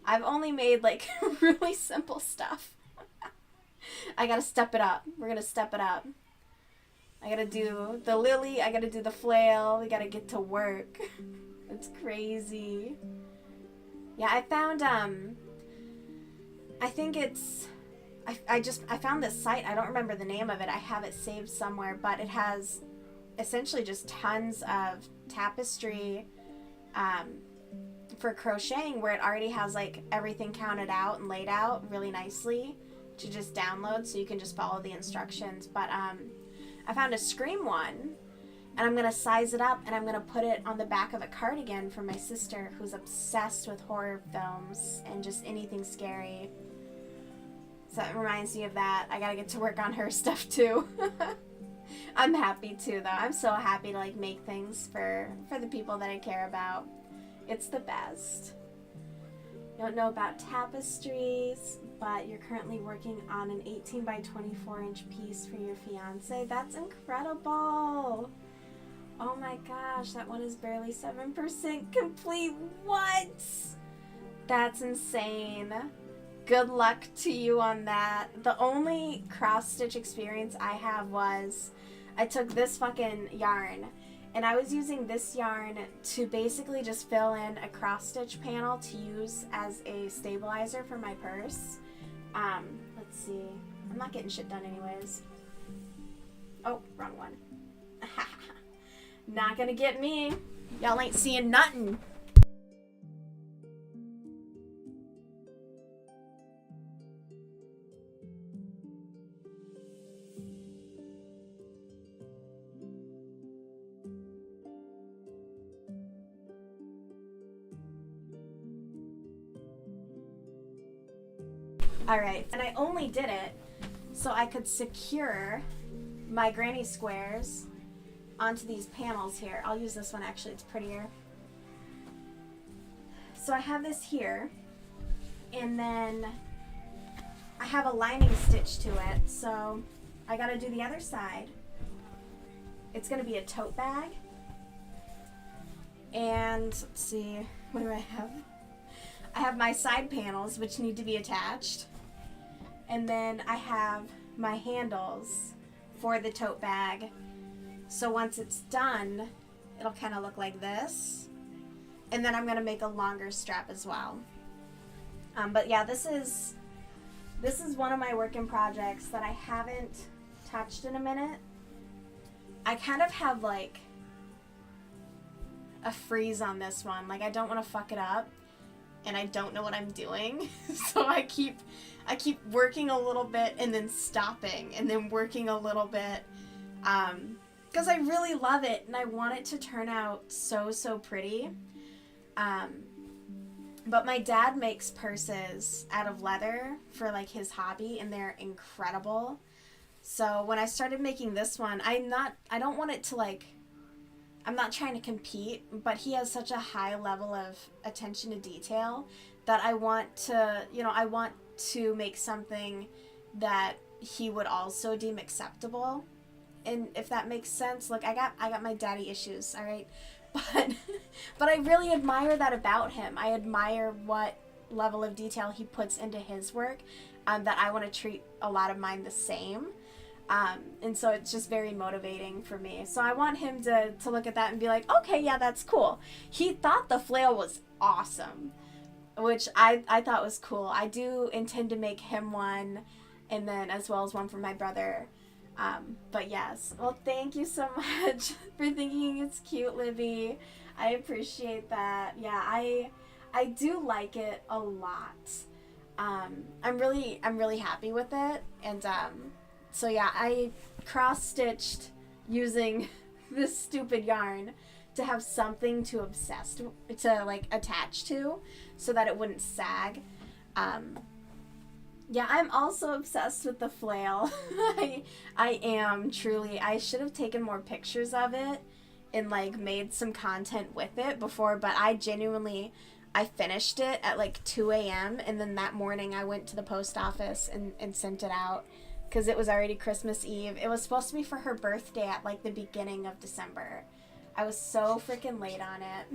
I've only made like really simple stuff. I gotta step it up. We're gonna step it up. I gotta do the lily. I gotta do the flail. We gotta get to work. It's crazy. Yeah, I found, I think it's I found this site. I don't remember the name of it. I have it saved somewhere, but it has essentially just tons of tapestry for crocheting, where it already has like everything counted out and laid out really nicely to just download, so you can just follow the instructions. But I found a Scream one, and I'm gonna size it up and I'm gonna put it on the back of a cardigan for my sister, who's obsessed with horror films and just anything scary. So it reminds me of that. I gotta get to work on her stuff too. I'm happy too, though. I'm so happy to like make things for the people that I care about. It's the best. You don't know about tapestries, but you're currently working on an 18 by 24 inch piece for your fiance. That's incredible. Oh my gosh, that one is barely 7% complete. What? That's insane. Good luck to you on that. The only cross-stitch experience I have was I took this fucking yarn, and I was using this yarn to basically just fill in a cross-stitch panel to use as a stabilizer for my purse. Let's see. I'm not getting shit done anyways. Oh, wrong one. Not gonna get me. Y'all ain't seeing nothing. Alright, and I only did it so I could secure my granny squares onto these panels here. I'll use this one actually, it's prettier. So I have this here, and then I have a lining stitch to it, so I gotta do the other side. It's gonna be a tote bag. And let's see, what do I have? I have my side panels, which need to be attached. And then I have my handles for the tote bag. So once it's done, it'll kind of look like this. And then I'm going to make a longer strap as well. But yeah, this is one of my working projects that I haven't touched in a minute. I kind of have like a freeze on this one. Like, I don't want to fuck it up, and I don't know what I'm doing. So I keep working a little bit and then stopping and then working a little bit. Because I really love it and I want it to turn out so pretty. But my dad makes purses out of leather for like his hobby, and they're incredible. So when I started making this one, I don't want it to like, I'm not trying to compete, but he has such a high level of attention to detail that I want to make something that he would also deem acceptable. And if that makes sense, look, I got my daddy issues, all right? But I really admire that about him. I admire what level of detail he puts into his work, that I want to treat a lot of mine the same. And so it's just very motivating for me. So I want him to look at that and be like, okay, yeah, that's cool. He thought the flail was awesome, which I thought was cool. I do intend to make him one, and then as well as one for my brother. But yes, well, thank you so much for thinking it's cute, Libby. I appreciate that. Yeah, I do like it a lot. I'm really happy with it, and so yeah, I cross-stitched using this stupid yarn to have something to attach to, so that it wouldn't sag. Yeah, I'm also obsessed with the flail. I am, truly. I should have taken more pictures of it and like made some content with it before, but I finished it at like 2 a.m. and then that morning I went to the post office and sent it out because it was already Christmas Eve. It was supposed to be for her birthday at like the beginning of December. I was so freaking late on it.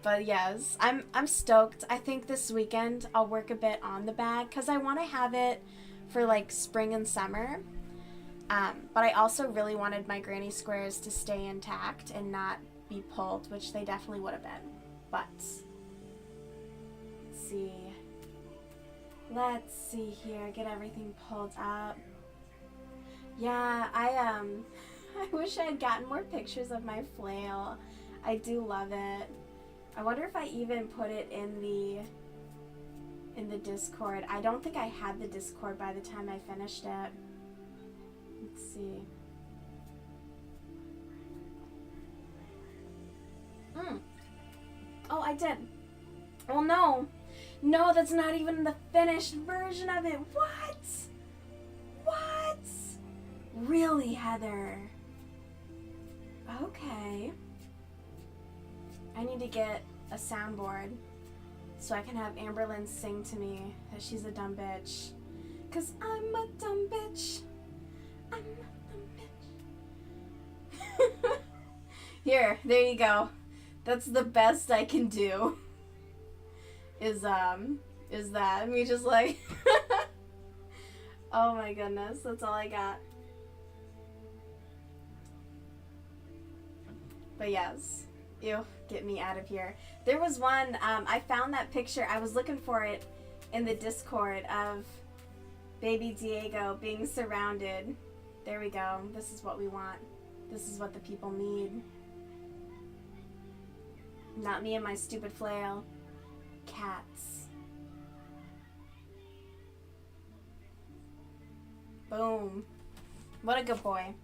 But yes, I'm stoked. I think this weekend I'll work a bit on the bag because I want to have it for like spring and summer. But I also really wanted my granny squares to stay intact and not be pulled, which they definitely would have been. But let's see. Let's see here. Get everything pulled up. Yeah, I wish I had gotten more pictures of my flail. I do love it. I wonder if I even put it in the Discord. I don't think I had the Discord by the time I finished it. Let's see. Oh, I did. Well, no. No, that's not even the finished version of it. What? What? Really, Heather? Okay. I need to get a soundboard so I can have Amberlynn sing to me that she's a dumb bitch. 'Cause I'm a dumb bitch. I'm a dumb bitch. Here, there you go. That's the best I can do. Is that me just like oh my goodness, that's all I got. But yes, ew, get me out of here. There was one, I found that picture, I was looking for it in the Discord of baby Diego being surrounded. There we go, this is what we want. This is what the people need. Not me and my stupid flail. Cats. Boom. What a good boy.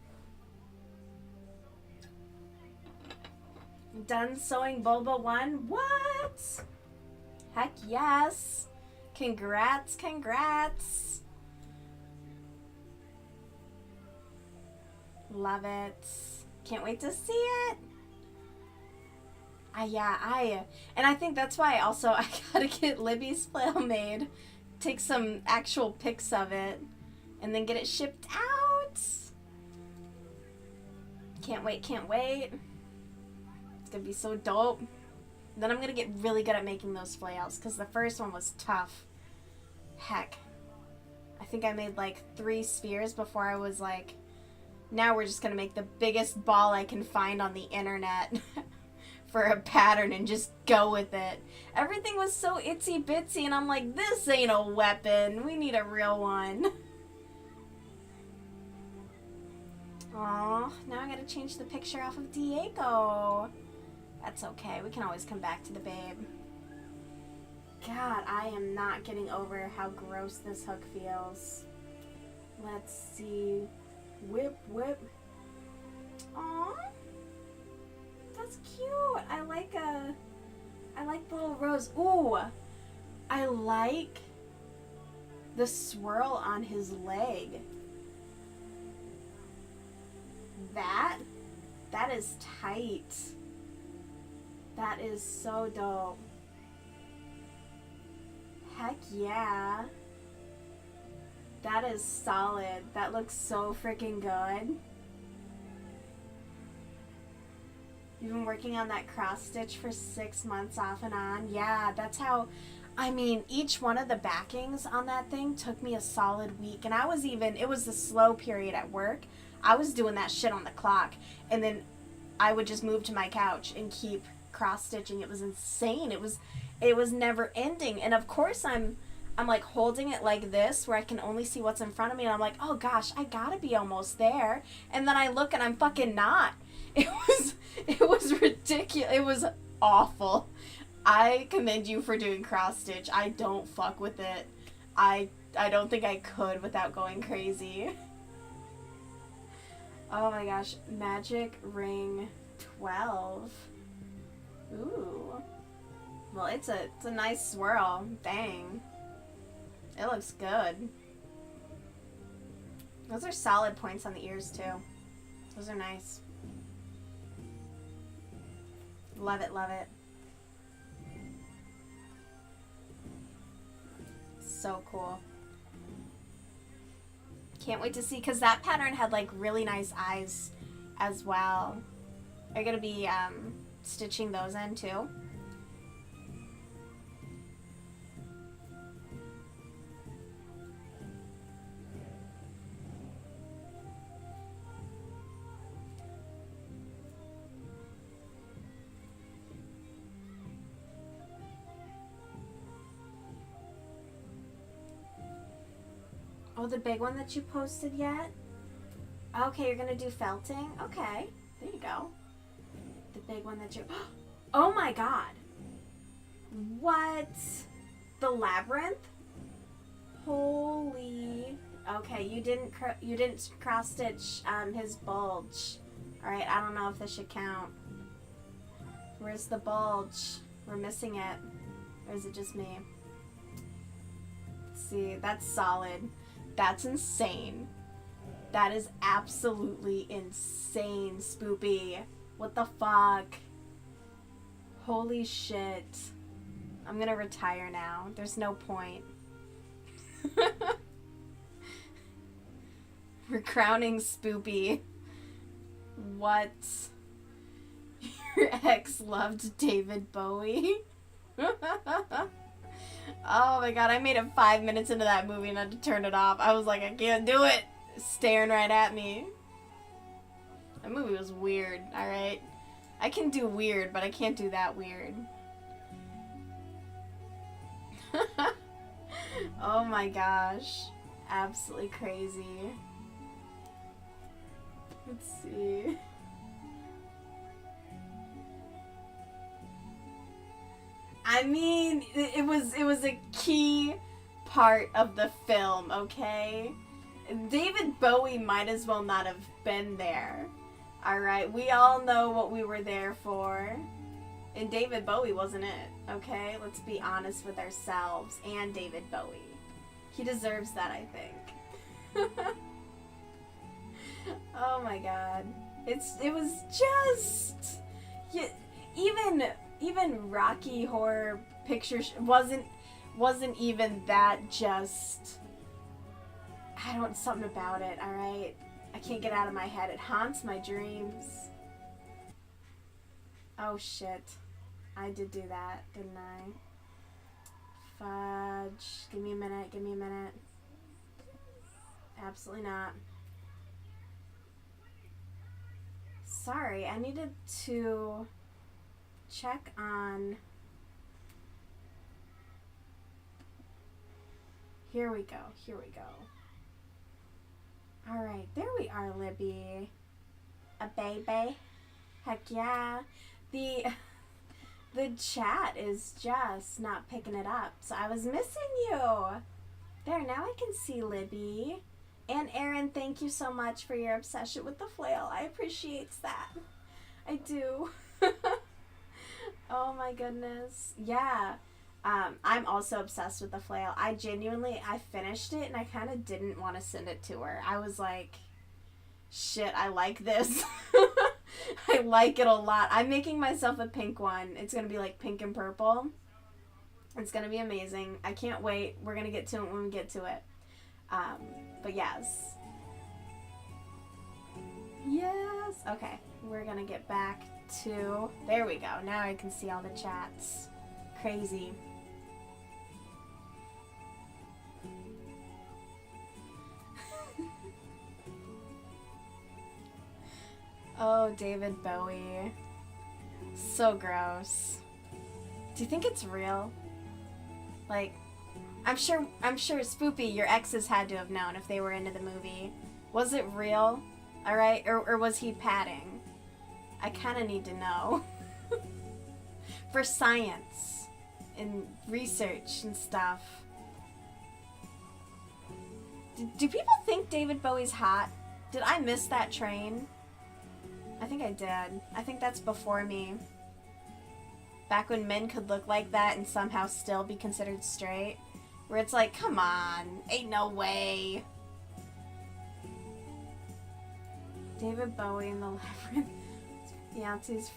Done sewing Bulba 1? What? Heck yes. Congrats, congrats. Love it. Can't wait to see it. And I think that's why also I gotta get Libby's flail made. Take some actual pics of it and then get it shipped out. Can't wait, can't wait. It's gonna be so dope. Then I'm gonna get really good at making those flails because the first one was tough. Heck. I think I made like 3 spheres before I was like, now we're just gonna make the biggest ball I can find on the internet. For a pattern and just go with it. Everything was so itsy bitsy and I'm like, this ain't a weapon. We need a real one. Aw, now I gotta change the picture off of Diego. That's okay, we can always come back to the babe. God, I am not getting over how gross this hook feels. Let's see. Whip, whip. Aw. That's cute. I like the little rose. Ooh, I like the swirl on his leg. That is tight. That is so dope. Heck yeah. That is solid. That looks so freaking good. You've been working on that cross stitch for 6 months off and on. Yeah, that's how, I mean, each one of the backings on that thing took me a solid week. And I was even, it was the slow period at work. I was doing that shit on the clock. And then I would just move to my couch and keep cross stitching. It was insane. It was never ending. And of course I'm like holding it like this where I can only see what's in front of me. And I'm like, oh gosh, I gotta be almost there. And then I look and I'm fucking not. It was ridiculous. It was awful. I commend you for doing cross stitch. I don't fuck with it. I don't think I could without going crazy. Oh my gosh, Magic Ring 12. Ooh. Well, it's a nice swirl. Dang. It looks good. Those are solid points on the ears too. Those are nice. Love it, love it. So cool. Can't wait to see, because that pattern had like really nice eyes as well. Are you going to be stitching those in too? Oh, the big one that you posted yet? Okay, you're gonna do felting? Okay, there you go. The big one that you... Oh my god! What? The labyrinth? Holy... Okay, you didn't cross stitch his bulge. Alright, I don't know if this should count. Where's the bulge? We're missing it. Or is it just me? Let's see, that's solid. That's insane. That is absolutely insane, Spoopy. What the fuck? Holy shit. I'm gonna retire now. There's no point. We're crowning Spoopy. What? Your ex loved David Bowie? Oh my god, I made it 5 minutes into that movie and had to turn it off. I was like, I can't do it. Staring right at me. That movie was weird, alright? I can do weird, but I can't do that weird. Oh my gosh. Absolutely crazy. Let's see. I mean, it was a key part of the film, okay? David Bowie might as well not have been there. Alright, we all know what we were there for. And David Bowie wasn't it, okay? Let's be honest with ourselves and David Bowie. He deserves that, I think. Oh my god. It was just... Yeah, even Rocky Horror Picture wasn't even that just... something about it, alright? I can't get out of my head. It haunts my dreams. Oh shit. I did do that, didn't I? Fudge. Give me a minute. Absolutely not. Sorry, I needed to check on... Here we go. Alright, there we are, Libby. A baby. Heck yeah. The chat is just not picking it up. So I was missing you. There, now I can see Libby. And Erin, thank you so much for your obsession with the flail. I appreciate that. I do. Oh my goodness. Yeah. I'm also obsessed with the flail. I finished it and I kind of didn't want to send it to her. I was like, shit, I like this. I like it a lot. I'm making myself a pink one. It's going to be like pink and purple. It's going to be amazing. I can't wait. We're going to get to it when we get to it. But yes. Yes. Okay. We're going to get back to... There we go. Now I can see all the chats. Crazy. Oh, David Bowie. So gross. Do you think it's real? Like, I'm sure Spoopy, your exes had to have known if they were into the movie. Was it real? Alright? Or was he padding? I kind of need to know. For science and research and stuff. Do people think David Bowie's hot? Did I miss that train? I think I did. I think that's before me. Back when men could look like that and somehow still be considered straight. Where it's like, come on, ain't no way. David Bowie in the Labyrinth. Beyonce's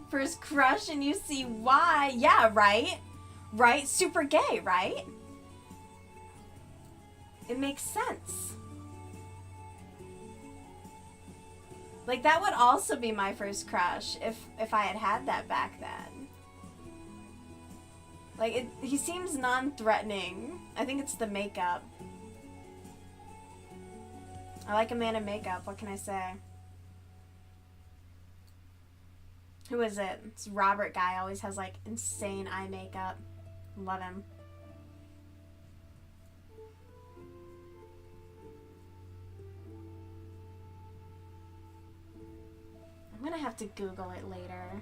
first crush and you see why. Yeah, right? Right? Super gay, right? It makes sense. Like, that would also be my first crush if I had that back then. Like, he seems non-threatening. I think it's the makeup. I like a man in makeup. What can I say? Who is it? It's Robert guy. Always has, like, insane eye makeup. Love him. have to Google it later.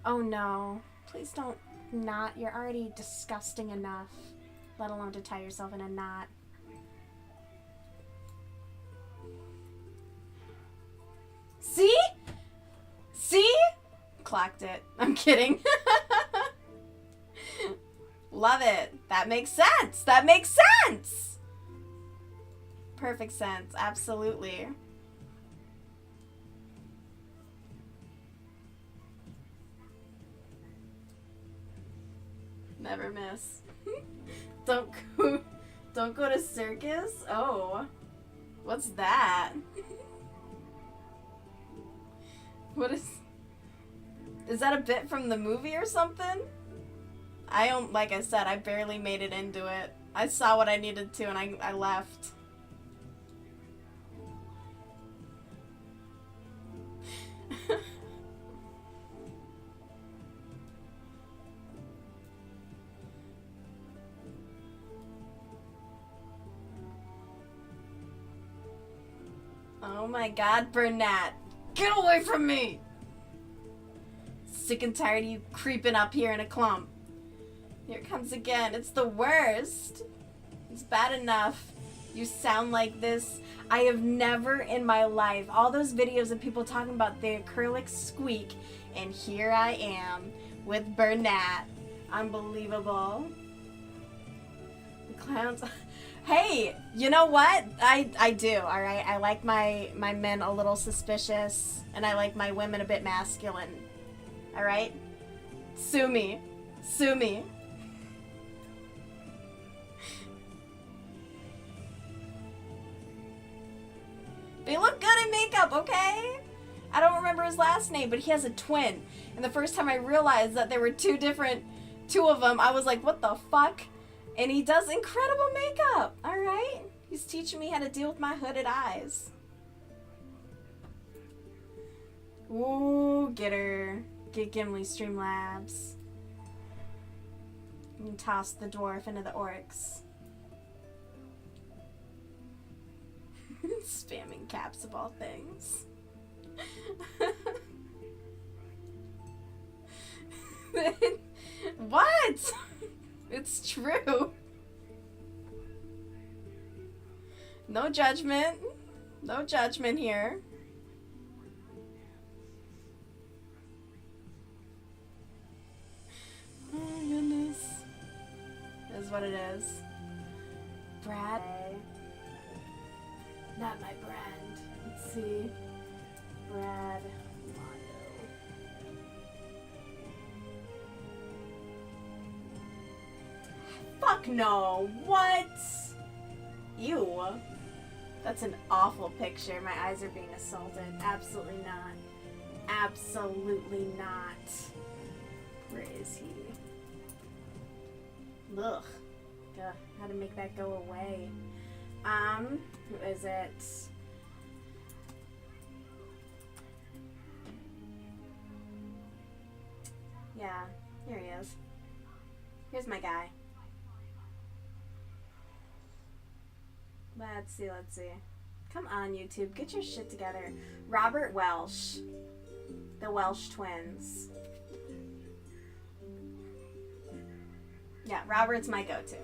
Oh no. Please don't knot. You're already disgusting enough, let alone to tie yourself in a knot. See? See? Clocked it. I'm kidding. Love it. That makes sense. That makes sense. Perfect sense. Absolutely. Never miss. Don't go to circus? Oh. What's that? What is that a bit from the movie or something? I don't, like I said, I barely made it into it. I saw what I needed to and I left. Oh my god, Bernat. Get away from me! Sick and tired of you creeping up here in a clump. Here it comes again. It's the worst. It's bad enough you sound like this. I have never in my life, all those videos of people talking about the acrylic squeak, and here I am with Bernat. Unbelievable. The clowns. Hey, you know what? I do, alright? I like my men a little suspicious, and I like my women a bit masculine. Alright? Sue me. Sue me. They look good in makeup, okay? I don't remember his last name, but he has a twin. And the first time I realized that there were two of them, I was like, what the fuck? And he does incredible makeup, alright? He's teaching me how to deal with my hooded eyes. Ooh, get her. Get Gimli Streamlabs. And toss the dwarf into the orcs. Spamming caps of all things. What? It's true. No judgment. No judgment here. Oh goodness. That is what it is. Brad. Not my brand. Let's see. Brad Mondo. Fuck no. What? Ew. That's an awful picture. My eyes are being assaulted. Absolutely not. Absolutely not. Where is he? Ugh. Ugh. How to make that go away. Who is it? Yeah, here he is. Here's my guy. Let's see. Come on, YouTube. Get your shit together. Robert Welsh. The Welsh twins. Yeah, Robert's my go-to.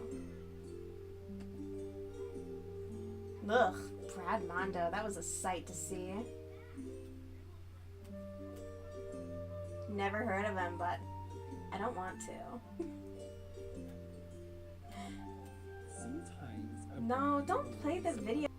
Ugh, Brad Mondo. That was a sight to see. Never heard of him, but I don't want to. No, don't play the video.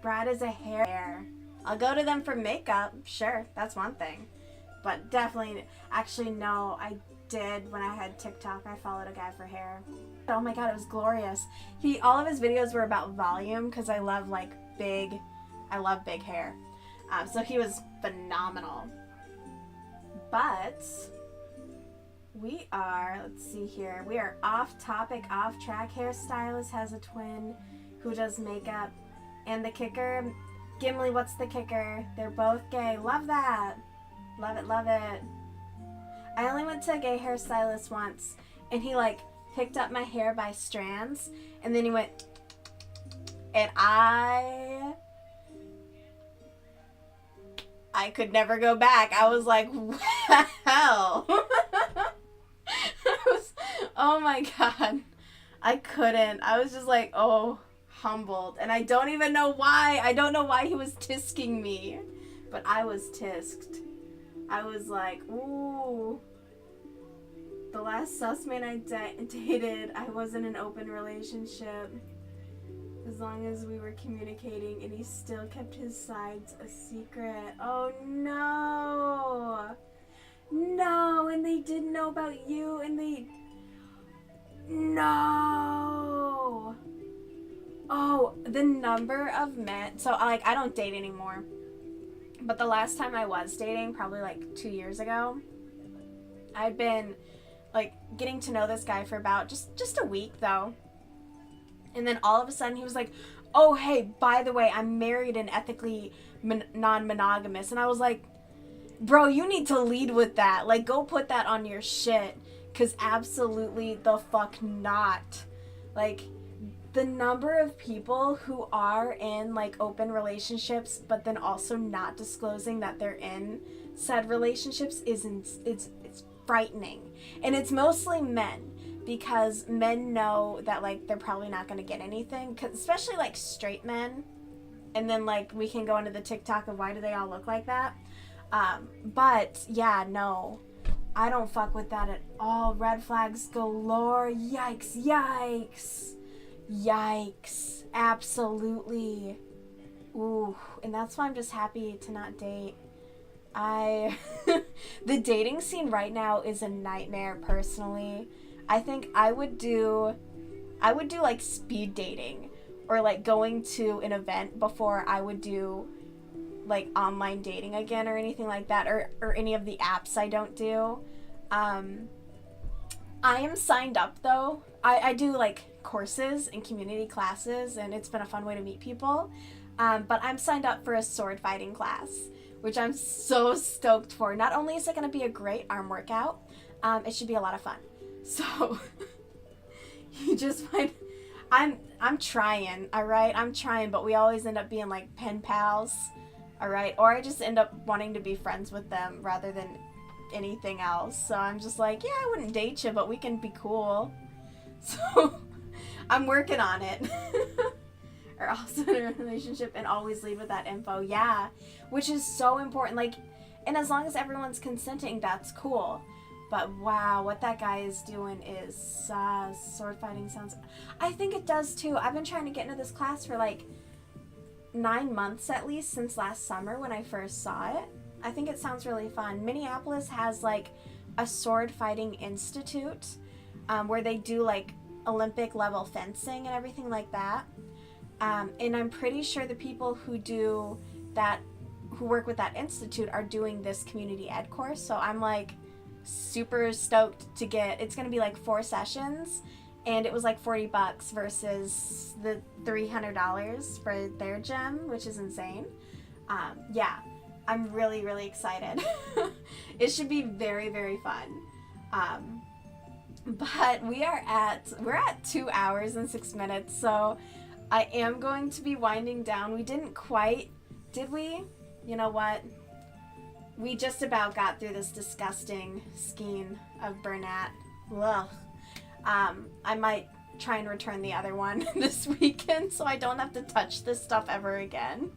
Brad is a hair. I'll go to them for makeup. Sure, that's one thing. But definitely, actually no, I did when I had TikTok. I followed a guy for hair. Oh my god, it was glorious. All of his videos were about volume because I love big hair. So he was phenomenal. But we are, let's see here, we are off topic, off track. Hairstylist has a twin who does makeup. And the kicker, Gimli, what's the kicker? They're both gay. Love that. Love it, love it. I only went to a gay hairstylist once, and he like picked up my hair by strands, and then he went, and I could never go back. I was like, wow. Oh my God. I couldn't. I was just like, oh, humbled. And I don't even know why. I don't know why he was tisking me. But I was tisked. I was like, ooh. The last sus man I dated, I was in an open relationship. As long as we were communicating, and he still kept his sides a secret. Oh no. No, and they didn't know about you, and they... No. Oh, the number of men... So, like, I don't date anymore. But the last time I was dating, probably like 2 years ago, I'd been, like, getting to know this guy for about just a week, though. And then all of a sudden he was like, oh, hey, by the way, I'm married and ethically non-monogamous. And I was like, bro, you need to lead with that. Like, go put that on your shit. Because absolutely the fuck not. Like, the number of people who are in, like, open relationships, but then also not disclosing that they're in said relationships it's frightening. And it's mostly men. Because men know that, like, they're probably not going to get anything. 'Cause especially, like, straight men. And then, like, we can go into the TikTok of why do they all look like that. But, yeah, no. I don't fuck with that at all. Red flags galore. Yikes. Yikes. Yikes. Absolutely. Ooh. And that's why I'm just happy to not date. The dating scene right now is a nightmare, personally. I think I would do like speed dating, or like going to an event before I would do like online dating again, or anything like that, or any of the apps I don't do. I am signed up though. I do like courses and community classes, and it's been a fun way to meet people. But I'm signed up for a sword fighting class, which I'm so stoked for. Not only is it going to be a great arm workout, it should be a lot of fun. So, you just find, I'm trying, alright? I'm trying, but we always end up being like pen pals, alright? Or I just end up wanting to be friends with them rather than anything else. So I'm just like, yeah, I wouldn't date you, but we can be cool. So, I'm working on it. Or also in a relationship and always lead with that info, yeah. Which is so important, like, and as long as everyone's consenting, that's cool. But wow, what that guy is doing is sword fighting sounds... I think it does too. I've been trying to get into this class for like 9 months at least, since last summer when I first saw it. I think it sounds really fun. Minneapolis has like a sword fighting institute where they do like Olympic level fencing and everything like that. And I'm pretty sure the people who do that, who work with that institute, are doing this community ed course. So I'm like super stoked to get, it's going to be like 4 sessions, and it was like $40 versus the $300 for their gym, which is insane. Yeah, I'm really, really excited. It should be very, very fun. But we're at 2 hours and 6 minutes, so I am going to be winding down. We didn't quite, did we? You know what? We just about got through this disgusting skein of Bernat. Ugh. I might try and return the other one this weekend so I don't have to touch this stuff ever again.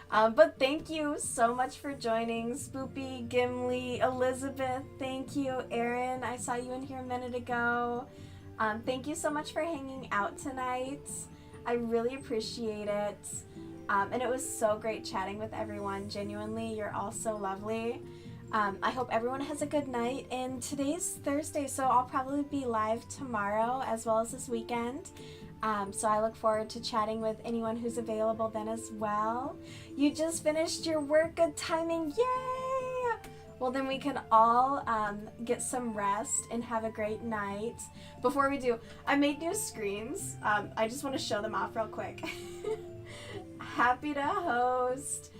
But thank you so much for joining. Spoopy, Gimli, Elizabeth, thank you. Erin, I saw you in here a minute ago. Thank you so much for hanging out tonight. I really appreciate it. And it was so great chatting with everyone. Genuinely, you're all so lovely. I hope everyone has a good night. And today's Thursday, so I'll probably be live tomorrow as well as this weekend. So I look forward to chatting with anyone who's available then as well. You just finished your work, good timing, yay! Well, then we can all get some rest and have a great night. Before we do, I made new screens. I just want to show them off real quick. Happy to host.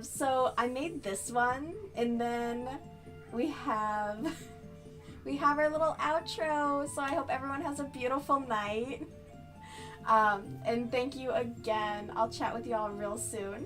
So I made this one, and then we have we have our little outro. So I hope everyone has a beautiful night. And thank you again. I'll chat with you all real soon.